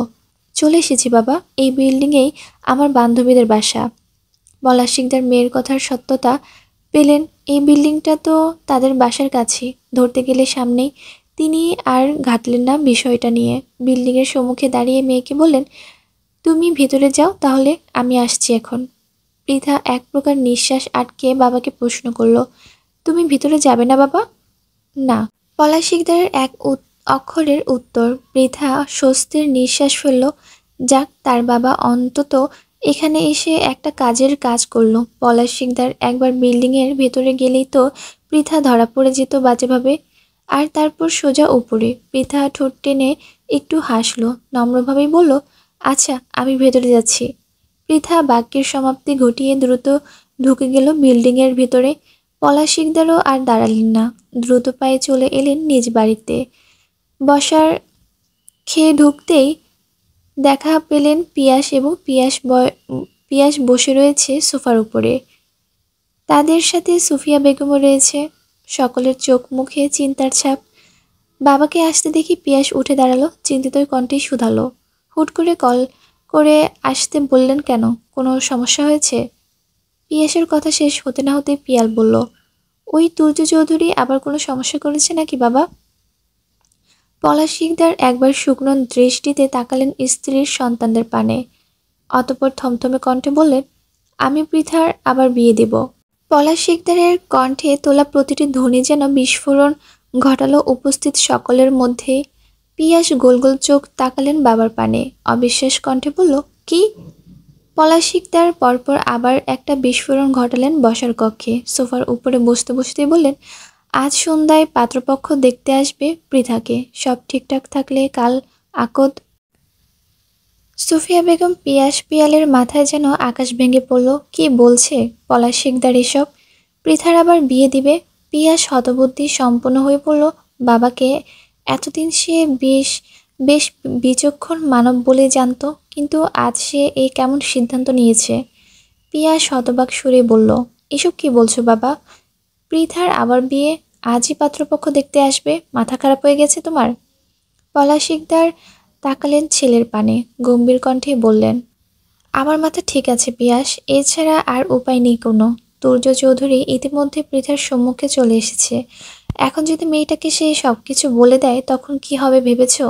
চলে এসেছি বাবা, এই বিল্ডিংয়েই আমার বান্ধবীদের বাসা। পলাশ শিকদার মেয়ের কথার সত্যতা পেলেন। এই বিল্ডিংটা তো তাদের বাসার কাছে, ধরতে গেলে সামনেই। তিনি আর ঘাটলেন না বিষয়টা নিয়ে। বিল্ডিংয়ের সম্মুখে দাঁড়িয়ে মেয়েকে বললেন, তুমি ভিতরে যাও তাহলে, আমি আসছি এখন। পৃথা এক প্রকার নিঃশ্বাস আটকে বাবাকে প্রশ্ন করল, তুমি ভিতরে যাবে না বাবা? না। পলাশ শিকদারের এক অক্ষরের উত্তর। পৃথা স্বস্তির নিঃশ্বাস ফেলল। যাক, তার বাবা অন্তত এখানে এসে একটা কাজের কাজ করলো। পলাশ শিকদার একবার বিল্ডিংয়ের ভেতরে গেলেই তো পৃথা ধরা পড়ে যেত বাজেভাবে। আর তারপর সোজা উপরে। পৃথা ঠোঁট টেনে একটু হাসলো, নম্রভাবেই বলল, আচ্ছা আমি ভেতরে যাচ্ছি। পৃথা বাক্যের সমাপ্তি ঘটিয়ে দ্রুত ঢুকে গেল বিল্ডিংয়ের ভেতরে। পলাশ শিকদারও আর দাঁড়ালেন না, দ্রুত পায়ে চলে এলেন নিজ বাড়িতে। বসার খেয়ে ঢুকতেই দেখা পেলেন পিয়াস এবং পিয়াস বসে রয়েছে সোফার উপরে। তাদের সাথে সুফিয়া বেগমও রয়েছে। সকলের চোখ মুখে চিন্তার ছাপ। বাবাকে আসতে দেখি পিয়াস উঠে দাঁড়ালো, চিন্তিত কণ্ঠে শুধালো, হুট করে কল করে আসতে বললেন কেন? কোনো সমস্যা হয়েছে? পিয়াসের কথা শেষ হতে না হতে পিয়াল বলল, ওই তুর্য চৌধুরী আবার কোনো সমস্যা করেছে নাকি বাবা? পলাশ শিকদার একবার শুকনো দৃষ্টিতে তাকালেন স্ত্রীর সন্তানদের পানে, অতঃপর থমথমে কণ্ঠে বললেন, আমি পৃথার আবার বিয়ে দেব। পলাশ শিকদারের কণ্ঠে তোলা প্রতিটি ধ্বনি যেন বিস্ফোরণ ঘটালো উপস্থিত সকলের মধ্যে। পিয়াস গোল গোল চোখ তাকালেন বাবার পানে, অবিশ্বাস কণ্ঠে বলল, কি? পলাশ শিকদার পরপর আবার একটা বিস্ফোরণ ঘটালেন বসার কক্ষে। সোফার উপরে বসতে বসতেই বললেন, আজ সন্ধ্যায় পাত্রপক্ষ দেখতে আসবে পৃথাকে। সব ঠিকঠাক থাকলে কাল আকদ। সুফিয়া বেগম পিয়ালের মাথায় যেন আকাশ ভেঙে পড়ল। কি বলছে পলাশ শিকদার এসব? পৃথার আবার বিয়ে দিবে? পিয়াস হতবুদ্ধি সম্পন্ন হয়ে পড়ল। বাবাকে এতদিন সে বেশ বিচক্ষণ মানব বলে জানত, কিন্তু আজ সে এই কেমন সিদ্ধান্ত নিয়েছে। পিয়াস হতবাক সুরে বলল, এসব কি বলছো বাবা? পৃথার আবার বিয়ে? আজই পাত্রপক্ষ দেখতে আসবে? মাথা খারাপ হয়ে গেছে তোমার? পলাশ শিকদার তাকালেন ছেলের পানে, গম্ভীর কণ্ঠে বললেন, আমার মাথা ঠিক আছে পিয়াস, এছাড়া আর উপায় নেই কোনো। তুর্য চৌধুরী ইতিমধ্যে পৃথার সম্মুখে চলে এসেছে। এখন যদি মেয়েটাকে সে সবকিছু বলে দেয় তখন কি হবে ভেবেছো?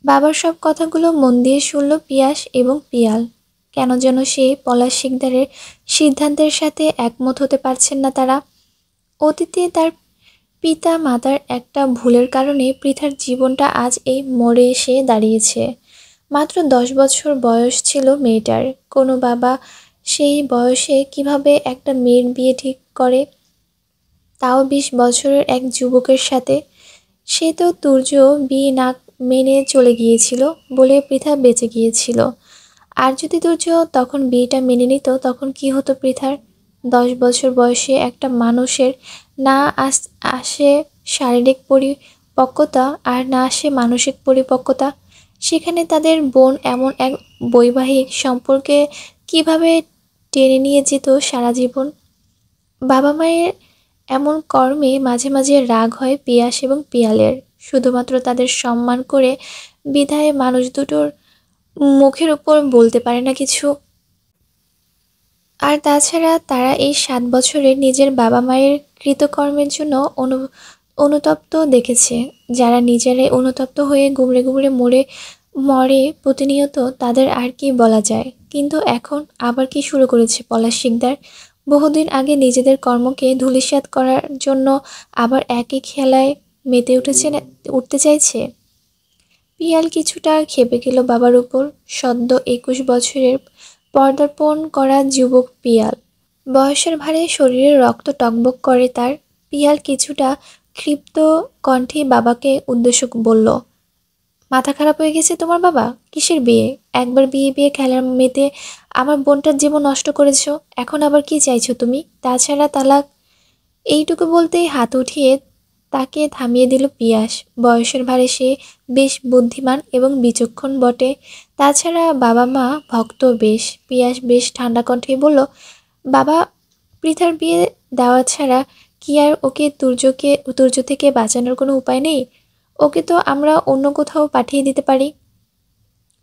বাবার সব কথাগুলো মন দিয়ে শুনল পিয়াস এবং পিয়াল। কেন যেন সে পলাশ শিকদারের সিদ্ধান্তের সাথে একমত হতে পারছেন না তারা। অতীতে তার পিতা মাতার একটা ভুলের কারণে পৃথার জীবনটা আজ এই মোড়ে এসে দাঁড়িয়েছে। মাত্র 10 বছর বয়স ছিল মেয়েটার। কোনো বাবা সেই বয়সে কিভাবে একটা মেয়ের বিয়ে ঠিক করে, তাও 20 বছরের এক যুবকের সাথে? সে তো তুর্য বিয়ে না মেনে চলে গিয়েছিল বলে পৃথা বেঁচে গিয়েছিল। আর যদি তুর্য তখন বিয়েটা মেনে নিত তখন কি হতো পৃথার? 10 বছর বয়সে একটা মানুষের না আসে শারীরিক পরিপক্কতা আর না আসে মানসিক পরিপক্কতা। সেখানে তাদের বোন এমন এক বৈবাহিক সম্পর্কে কিভাবে টেনে নিয়ে যেত সারা জীবন? বাবা মায়ের এমন কর্মে মাঝে মাঝে রাগ হয় পিয়াস এবং পিয়ালের। শুধুমাত্র তাদের সম্মান করে বিধায় মানুষ দুটোর মুখের উপর বলতে পারে না কিছু। আর তাছাড়া তারা এই 7 বছরে নিজের বাবা মায়ের কৃতকর্মের জন্য অনুতপ্ত দেখেছে। যারা নিজেরাই অনুতপ্ত হয়ে গুমড়ে গুমড়ে মরে প্রতিনিয়ত, তাদের আর কি বলা যায়। কিন্তু এখন আবার কি শুরু করেছে পলাশ শিকদার? বহুদিন আগে নিজেদের কর্মকে ধূলিসাৎ করার জন্য আবার একই খেলায় মেতে উঠতে চাইছে। পিয়াল কিছুটা ক্ষেপে গেল বাবার উপর। সদ্য 21 বছরের পদার্পণ করা যুবক পিয়াল। বয়সের ভারে শরীরে রক্ত টগবগ করে তার। পিয়াল কিছুটা ক্ষিপ্ত কণ্ঠে বাবাকে উদ্দেশ্য বলল, মাথা খারাপ হয়ে গেছে তোমার বাবা? কিসের বিয়ে? একবার বিয়ে বিয়ে খেলার মেতে আমার বোনটার জীবন নষ্ট করেছো, এখন আবার কি চাইছো তুমি? তাছাড়া তালাক। এইটুকু বলতেই হাত উঠিয়ে তাকে থামিয়ে দিল পিয়াস। বয়সের ভারে সে বেশ বুদ্ধিমান এবং বিচক্ষণ বটে। তাছাড়া বাবা মা ভক্ত বেশ। পিয়াস বেশ ঠান্ডা কণ্ঠে বলল, বাবা, পৃথার বিয়ে দেওয়া ছাড়া কি আর ওকে তুর্য থেকে বাঁচানোর কোনো উপায় নেই? ওকে তো আমরা অন্য কোথাও পাঠিয়ে দিতে পারি।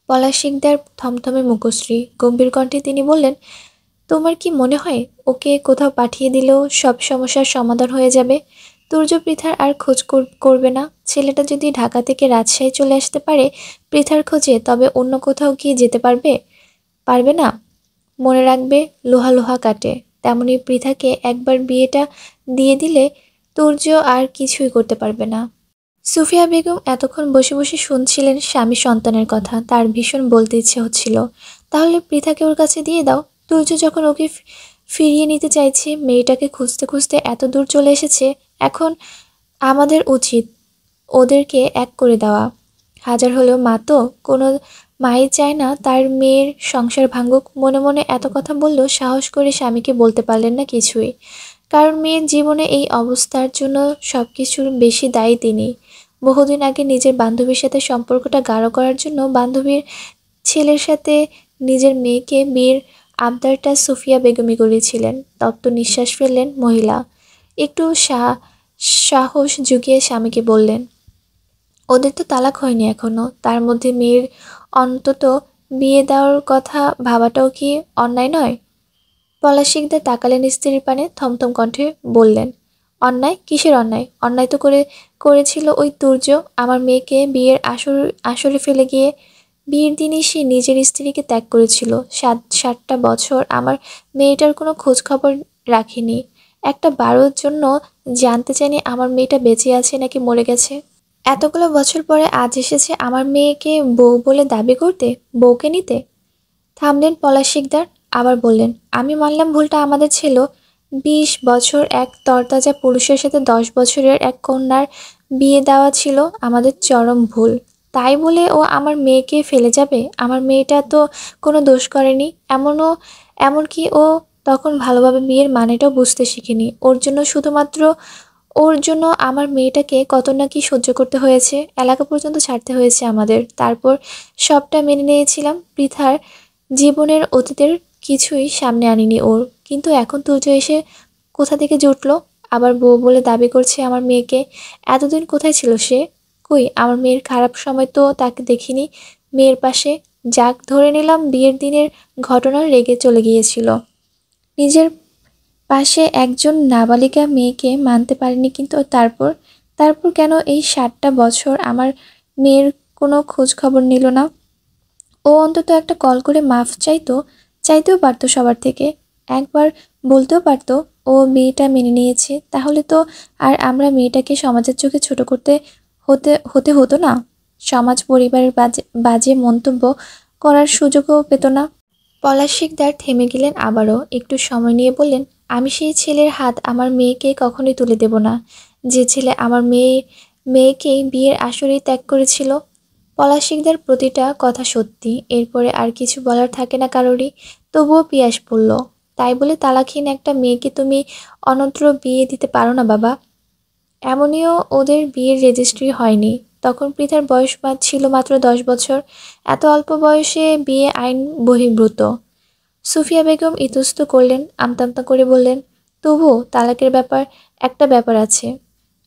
পলাশ শিকদার থমথমে মুখশ্রী, গম্ভীর কণ্ঠে তিনি বললেন, তোমার কি মনে হয় ওকে কোথাও পাঠিয়ে দিলেও সব সমস্যার সমাধান হয়ে যাবে? তুর্য পৃথার আর খোঁজ করবে না। ছেলেটা যদি ঢাকা থেকে রাজশাহী চলে আসতে পারে পৃথার খোঁজে, তবে অন্য কোথাও কি যেতে পারবে? পারবে না। মনে রাখবে, লোহা লোহা কাটে। তেমনি পৃথাকে একবার বিয়েটা দিয়ে দিলে তুর্য আর কিছুই করতে পারবে না। সুফিয়া বেগম এতক্ষণ বসে বসে শুনছিলেন স্বামী সন্তানের কথা। তার ভীষণ বলতে ইচ্ছে হচ্ছিল, তাহলে পৃথাকে ওর কাছে দিয়ে দাও। তুর্য যখন ওকে ফিরিয়ে নিতে চাইছে, মেয়েটাকে খুঁজতে খুঁজতে এত দূর চলে এসেছে, এখন আমাদের উচিত ওদেরকে এক করে দেওয়া। হাজার হলেও মা তো, কোনো মাই চায় না তার মেয়ের সংসার ভাঙুক। মনে মনে এত কথা বললেও সাহস করে স্বামীকে বলতে পারলেন না কিছুই। কারণ মেয়ের জীবনে এই অবস্থার জন্য সব কিছুর বেশি দায়ী তিনি। বহুদিন আগে নিজের বান্ধবীর সাথে সম্পর্কটা গাঢ় করার জন্য বান্ধবীর ছেলের সাথে নিজের মেয়েকে বিয়ের আবদারটা সুফিয়া বেগমই করেছিলেন। তপ্ত নিঃশ্বাস ফেললেন মহিলা। একটু সাহস জুগিয়ে স্বামীকে বললেন, ওদের তো তালাক হয়নি এখনো, তার মধ্যে মেয়ের অন্তত বিয়ে দেওয়ার কথা ভাবাটাও কি অন্যায় নয়? পলাশ শিকদার তাকালেন স্ত্রীর পানে, থমথম কণ্ঠে বললেন, অন্যায়? কিসের অন্যায়? অন্যায় তো করেছিল ওই তুর্য। আমার মেয়েকে বিয়ের আসরে ফেলে গিয়ে বিয়ের দিনই সে নিজের স্ত্রীকে ত্যাগ করেছিল। 7টা বছর আমার মেয়েটার কোনো খোঁজ খবর রাখিনি। একটা বারোর জন্য জানতে চাইনি আমার মেয়েটা বেঁচে আছে নাকি মরে গেছে। এতগুলো বছর পরে আজ এসেছে আমার মেয়েকে বউ বলে দাবি করতে, বউকে নিতে। থামলেন পলাশ শিকদার, আবার বললেন, আমি মানলাম ভুলটা আমাদের ছিল। 20 বছর এক তরতাজা পুরুষের সাথে 10 বছরের এক কন্যার বিয়ে দেওয়া ছিল আমাদের চরম ভুল। তাই বলে ও আমার মেয়েকে ফেলে যাবে? আমার মেয়েটা তো কোনো দোষ করেনি। এমনকি ও তখন ভালোভাবে বিয়ের মানেটাও বুঝতে শিখেনি। ওর জন্য আমার মেয়েটাকে কত না কি সহ্য করতে হয়েছে, এলাকা পর্যন্ত ছাড়তে হয়েছে আমাদের। তারপর সবটা মেনে নিয়েছিলাম। পৃথার জীবনের অতীতের কিছুই সামনে আনিনি ওর। কিন্তু এখন তুর্য এসে কোথা থেকে জুটলো? আবার বউ বলে দাবি করছে আমার মেয়েকে। এতদিন কোথায় ছিল সে? কই, আমার মেয়ের খারাপ সময় তো তাকে দেখিনি মেয়ের পাশে। যাক, ধরে নিলাম বিয়ের দিনের ঘটনা রেগে চলে গিয়েছিল। নিজের পাশে একজন নাবালিকা মেয়েকে মানতে পারিনি, কিন্তু তারপর তারপর কেন এই 7টা বছর আমার মেয়ের কোনো খোঁজ খবর নিল না? ও অন্তত একটা কল করে মাফ চাইতেও পারতো সবার থেকে। একবার বলতেও পারতো ও মেয়েটা মেনে নিয়েছে, তাহলে তো আর আমরা মেয়েটাকে সমাজের চোখে ছোট করতে হতে হতো না। সমাজ পরিবারের বাজে বাজে মন্তব্য করার সুযোগও পেত না। পলাশ শিকদার থেমে গেলেন আবারও, একটু সময় নিয়ে বললেন, আমি সেই ছেলের হাত আমার মেয়েকে কখনোই তুলে দেব না, যে ছেলে আমার মেয়েকেই বিয়ের আসরেই ত্যাগ করেছিল। পলাশ শিকদার প্রতিটা কথা সত্যি, এরপরে আর কিছু বলার থাকে না কারোরই। তবুও পিয়াস বলল, তাই বলে তালাকহীন একটা মেয়েকে তুমি অনত্র বিয়ে দিতে পারো না বাবা। এমনিও ওদের বিয়ের রেজিস্ট্রি হয়নি, তখন পৃথার বয়স ছিল মাত্র 10 বছর। এত অল্প বয়সে বিয়ে আইন বহির্ভূত। সুফিয়া বেগম ইতস্ত করলেন, আমতা আমতা করে বললেন, তবুও তালাকের একটা ব্যাপার আছে।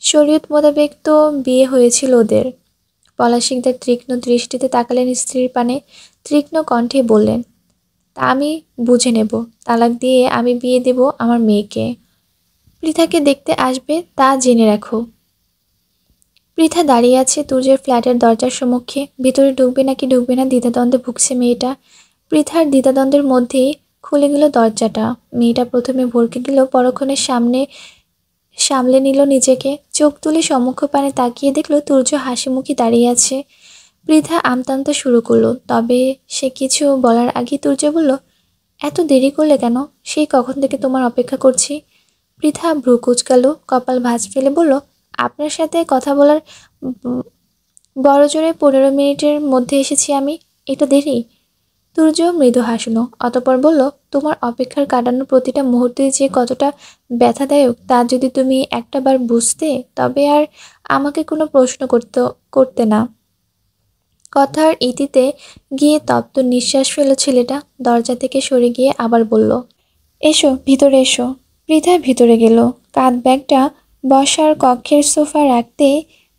শরীয়ত মোতাবেক তো বিয়ে হয়েছিল ওদের। পলাশ শিকদার তীক্ষ্ণ দৃষ্টিতে তাকালেন স্ত্রীর পানে, তীক্ষ্ণ কণ্ঠে বললেন, তা আমি বুঝে নেব। তালাক দিয়ে আমি বিয়ে দেব আমার মেয়েকে। পৃথাকে দেখতে আসবে তা জেনে রাখো। পৃথা দাঁড়িয়ে আছে তুর্যের ফ্ল্যাটের দরজার সম্মুখে। ভিতরে ঢুকবে নাকি ঢুকবে না দ্বিধাদ্বন্দ্বে ভুগছে মেয়েটা। পৃথার দ্বিধাদ্বন্দ্বের মধ্যেই খুলে গেল দরজাটা। মেয়েটা প্রথমে ভড়কে গেল, পরক্ষণে সামলে নিল নিজেকে। চোখ তুলে সম্মুখপানে তাকিয়ে দেখল তুর্য হাসিমুখে দাঁড়িয়ে আছে। পৃথা আমতা আমতা শুরু করলো, তবে সে কিছু বলার আগেই তুর্য বলল, এত দেরি করলে কেন? সেই কখন থেকে তোমার অপেক্ষা করছি। পৃথা ভ্রু কুঁচকাল, কপাল ভাঁজ ফেলে বলল, আপনার সাথে কথা বলার বড় জোরে 15 মিনিটের মধ্যে এসেছি আমি, এটা দেরি? তুর্য মৃদু হাসল, অতঃপর বলল, তোমার অপেক্ষার কাটানোর প্রতিটা মুহূর্তে যে কতটা ব্যথাদায়ক তা যদি তুমি একটাবার বুঝতে, তবে আর আমাকে কোনো প্রশ্ন করতে না। কথার ইতিতে গিয়ে তপ্ত নিঃশ্বাস ফেল ছেলেটা। দরজা থেকে সরে গিয়ে আবার বলল, এসো, ভিতরে এসো। পৃথা ভিতরে গেল। কাঁধ ব্যাগটা বসার কক্ষের সোফা রাখতে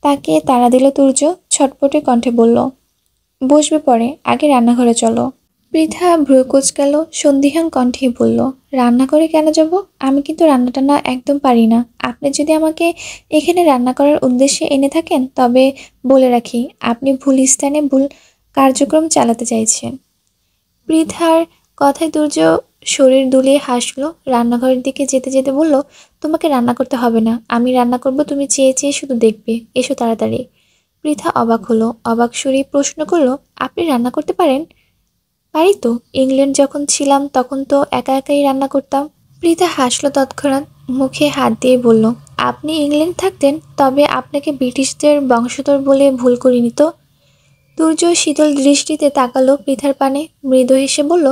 তাকে তাড়া দিল তুর্য। ছটপটে কণ্ঠে বলল, বসবে পরে, আগে রান্নাঘরে চলো। পৃথা ভ্রু কুঁচকাল, সন্দিহান কণ্ঠে বলল, রান্নাঘরে কেন যাব? আমি কিন্তু রান্নাটান্না একদম পারি না। আপনি যদি আমাকে এখানে রান্না করার উদ্দেশ্যে এনে থাকেন, তবে বলে রাখি, আপনি ভুল স্থানে ভুল কার্যক্রম চালাতে চাইছেন। পৃথার কথায় তুর্য শরীর দুলিয়ে হাসল। রান্নাঘরের দিকে যেতে যেতে বলল, তোমাকে রান্না করতে হবে না, আমি রান্না করব, তুমি চেয়ে চেয়ে শুধু দেখবে। এসো তাড়াতাড়ি। পৃথা অবাক হলো, অবাক সুরেই প্রশ্ন করলো, আপনি রান্না করতে পারেন? পারি তো, ইংল্যান্ড যখন ছিলাম তখন তো একা একাই রান্না করতাম। পৃথা হাসলো তৎক্ষণাৎ, মুখে হাত দিয়ে বলল, আপনি ইংল্যান্ড থাকতেন, তবে আপনাকে ব্রিটিশদের বংশধর বলে ভুল করিনি তো। তুর্য শীতল দৃষ্টিতে তাকালো পৃথার পানে, মৃদু হেসে বলল,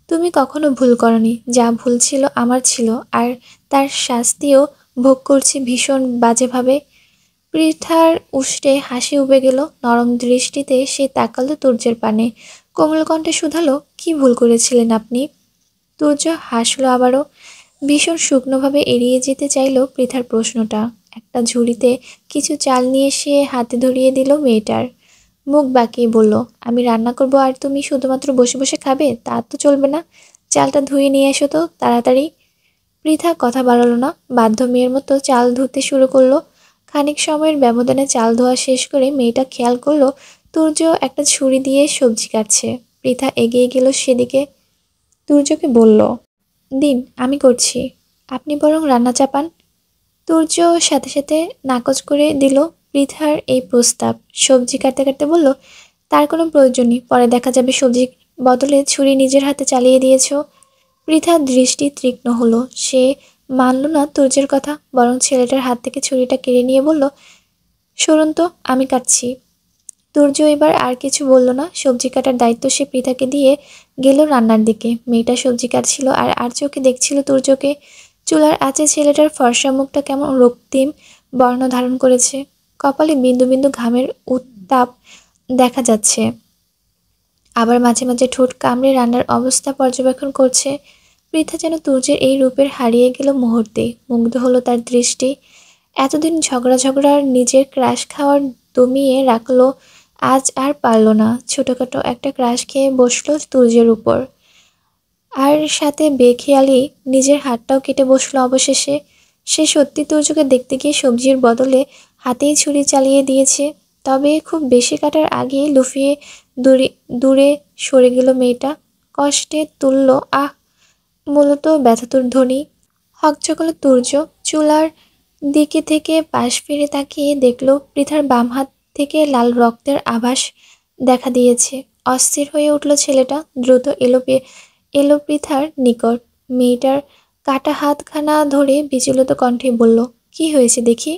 তুমি কখনো ভুল করনি। যা ভুল ছিল আমার ছিল, আর তার শাস্তিও ভোগ করছি ভীষণ বাজেভাবে। পৃথার উষ্টে হাসি উবে গেল। নরম দৃষ্টিতে সে তাকালো তুর্যের পানে, কোমল কণ্ঠে শুধালো, কি ভুল করেছিলেন আপনি? তুর্য হাসলো আবারও, ভীষণ শুকনোভাবে এড়িয়ে যেতে চাইল পৃথার প্রশ্নটা। একটা ঝুড়িতে কিছু চাল নিয়ে সে হাতে ধরিয়ে দিল মেয়েটার। মুখ বাঁকিয়ে বলল, আমি রান্না করব আর তুমি শুধুমাত্র বসে বসে খাবে, তা তো চলবে না। চালটা ধুয়ে নিয়ে এসো তো তাড়াতাড়ি। পৃথা কথা বাড়ালো না, বাধ্য মেয়ের মতো চাল ধুতে শুরু করলো। খানিক সময়ের ব্যবধানে চাল ধোয়া শেষ করে মেয়েটা খেয়াল করলো তুর্য একটা ছুরি দিয়ে সবজি কাটছে। পৃথা এগিয়ে গেল সেদিকে, তুর্যকে বলল, দিন, আমি করছি, আপনি বরং রান্না চাপান। তুর্য সাথে সাথে নাকচ করে দিল পৃথার এই প্রস্তাব। সবজি কাটতে কাটতে বলল, তার কোনো প্রয়োজন নেই, পরে দেখা যাবে। সবজির বদলে ছুরি নিজের হাতে চালিয়ে দিয়েছ। পৃথার দৃষ্টি তীক্ষ্ণ হলো, সে মানল না তুর্যের কথা, বরং ছেলেটার হাত থেকে ছুরিটা কেড়ে নিয়ে বলল, সরুন তো, আমি কাটছি। তুর্য এবার আর কিছু বলল না। সবজি কাটার দায়িত্ব সে পৃথাকে দিয়ে গেল রান্নার দিকে। মেয়েটা সবজি কাটছিল আর আর চোখে দেখছিল তুর্যকে। চুলার আঁচে ছেলেটার ফর্সা মুখটা কেমন রক্তিম বর্ণ ধারণ করেছে, কপালে বিন্দু বিন্দু ঘামের উত্তাপ দেখা যাচ্ছে। আবার মাঝে মাঝে ঠোঁট কামড়ে রান্নার অবস্থা পর্যবেক্ষণ করছে। পৃথা যেন তুর্যের এই রূপের হারিয়ে গেল মুহূর্তে, মুগ্ধ হলো তার দৃষ্টি। এতদিন ঝগড়ার নিজের ক্রাশ খাওয়ার দমিয়ে রাখলো আজ আর পারল না, ছোটখাটো একটা ক্রাশ খেয়ে বসলো তুর্যের উপর। আর সাথে বেখেয়ালি নিজের হাতটাও কেটে বসলো অবশেষে। সে সত্যি তুর্যকে দেখতে গিয়ে সবজির বদলে হাতেই ছুরি চালিয়ে দিয়েছে। তবে খুব বেশি কাটার আগেই লুফিয়ে দূরে দূরে সরে গেল মেয়েটা। কষ্টে তুলল আহ, মূলত ব্যথাতুর ধ্বনি। হকচকালো তুর্য চুলার দিকে থেকে পাশ ফিরে তাকিয়ে দেখল পৃথার বাম হাত থেকে লাল রক্তের আভাস দেখা দিয়েছে। অস্থির হয়ে উঠল ছেলেটা, দ্রুত এলো পৃথার নিকট। মেয়েটার কাটা হাতখানা ধরে বিচলিত কণ্ঠে বলল, কি হয়েছে দেখি।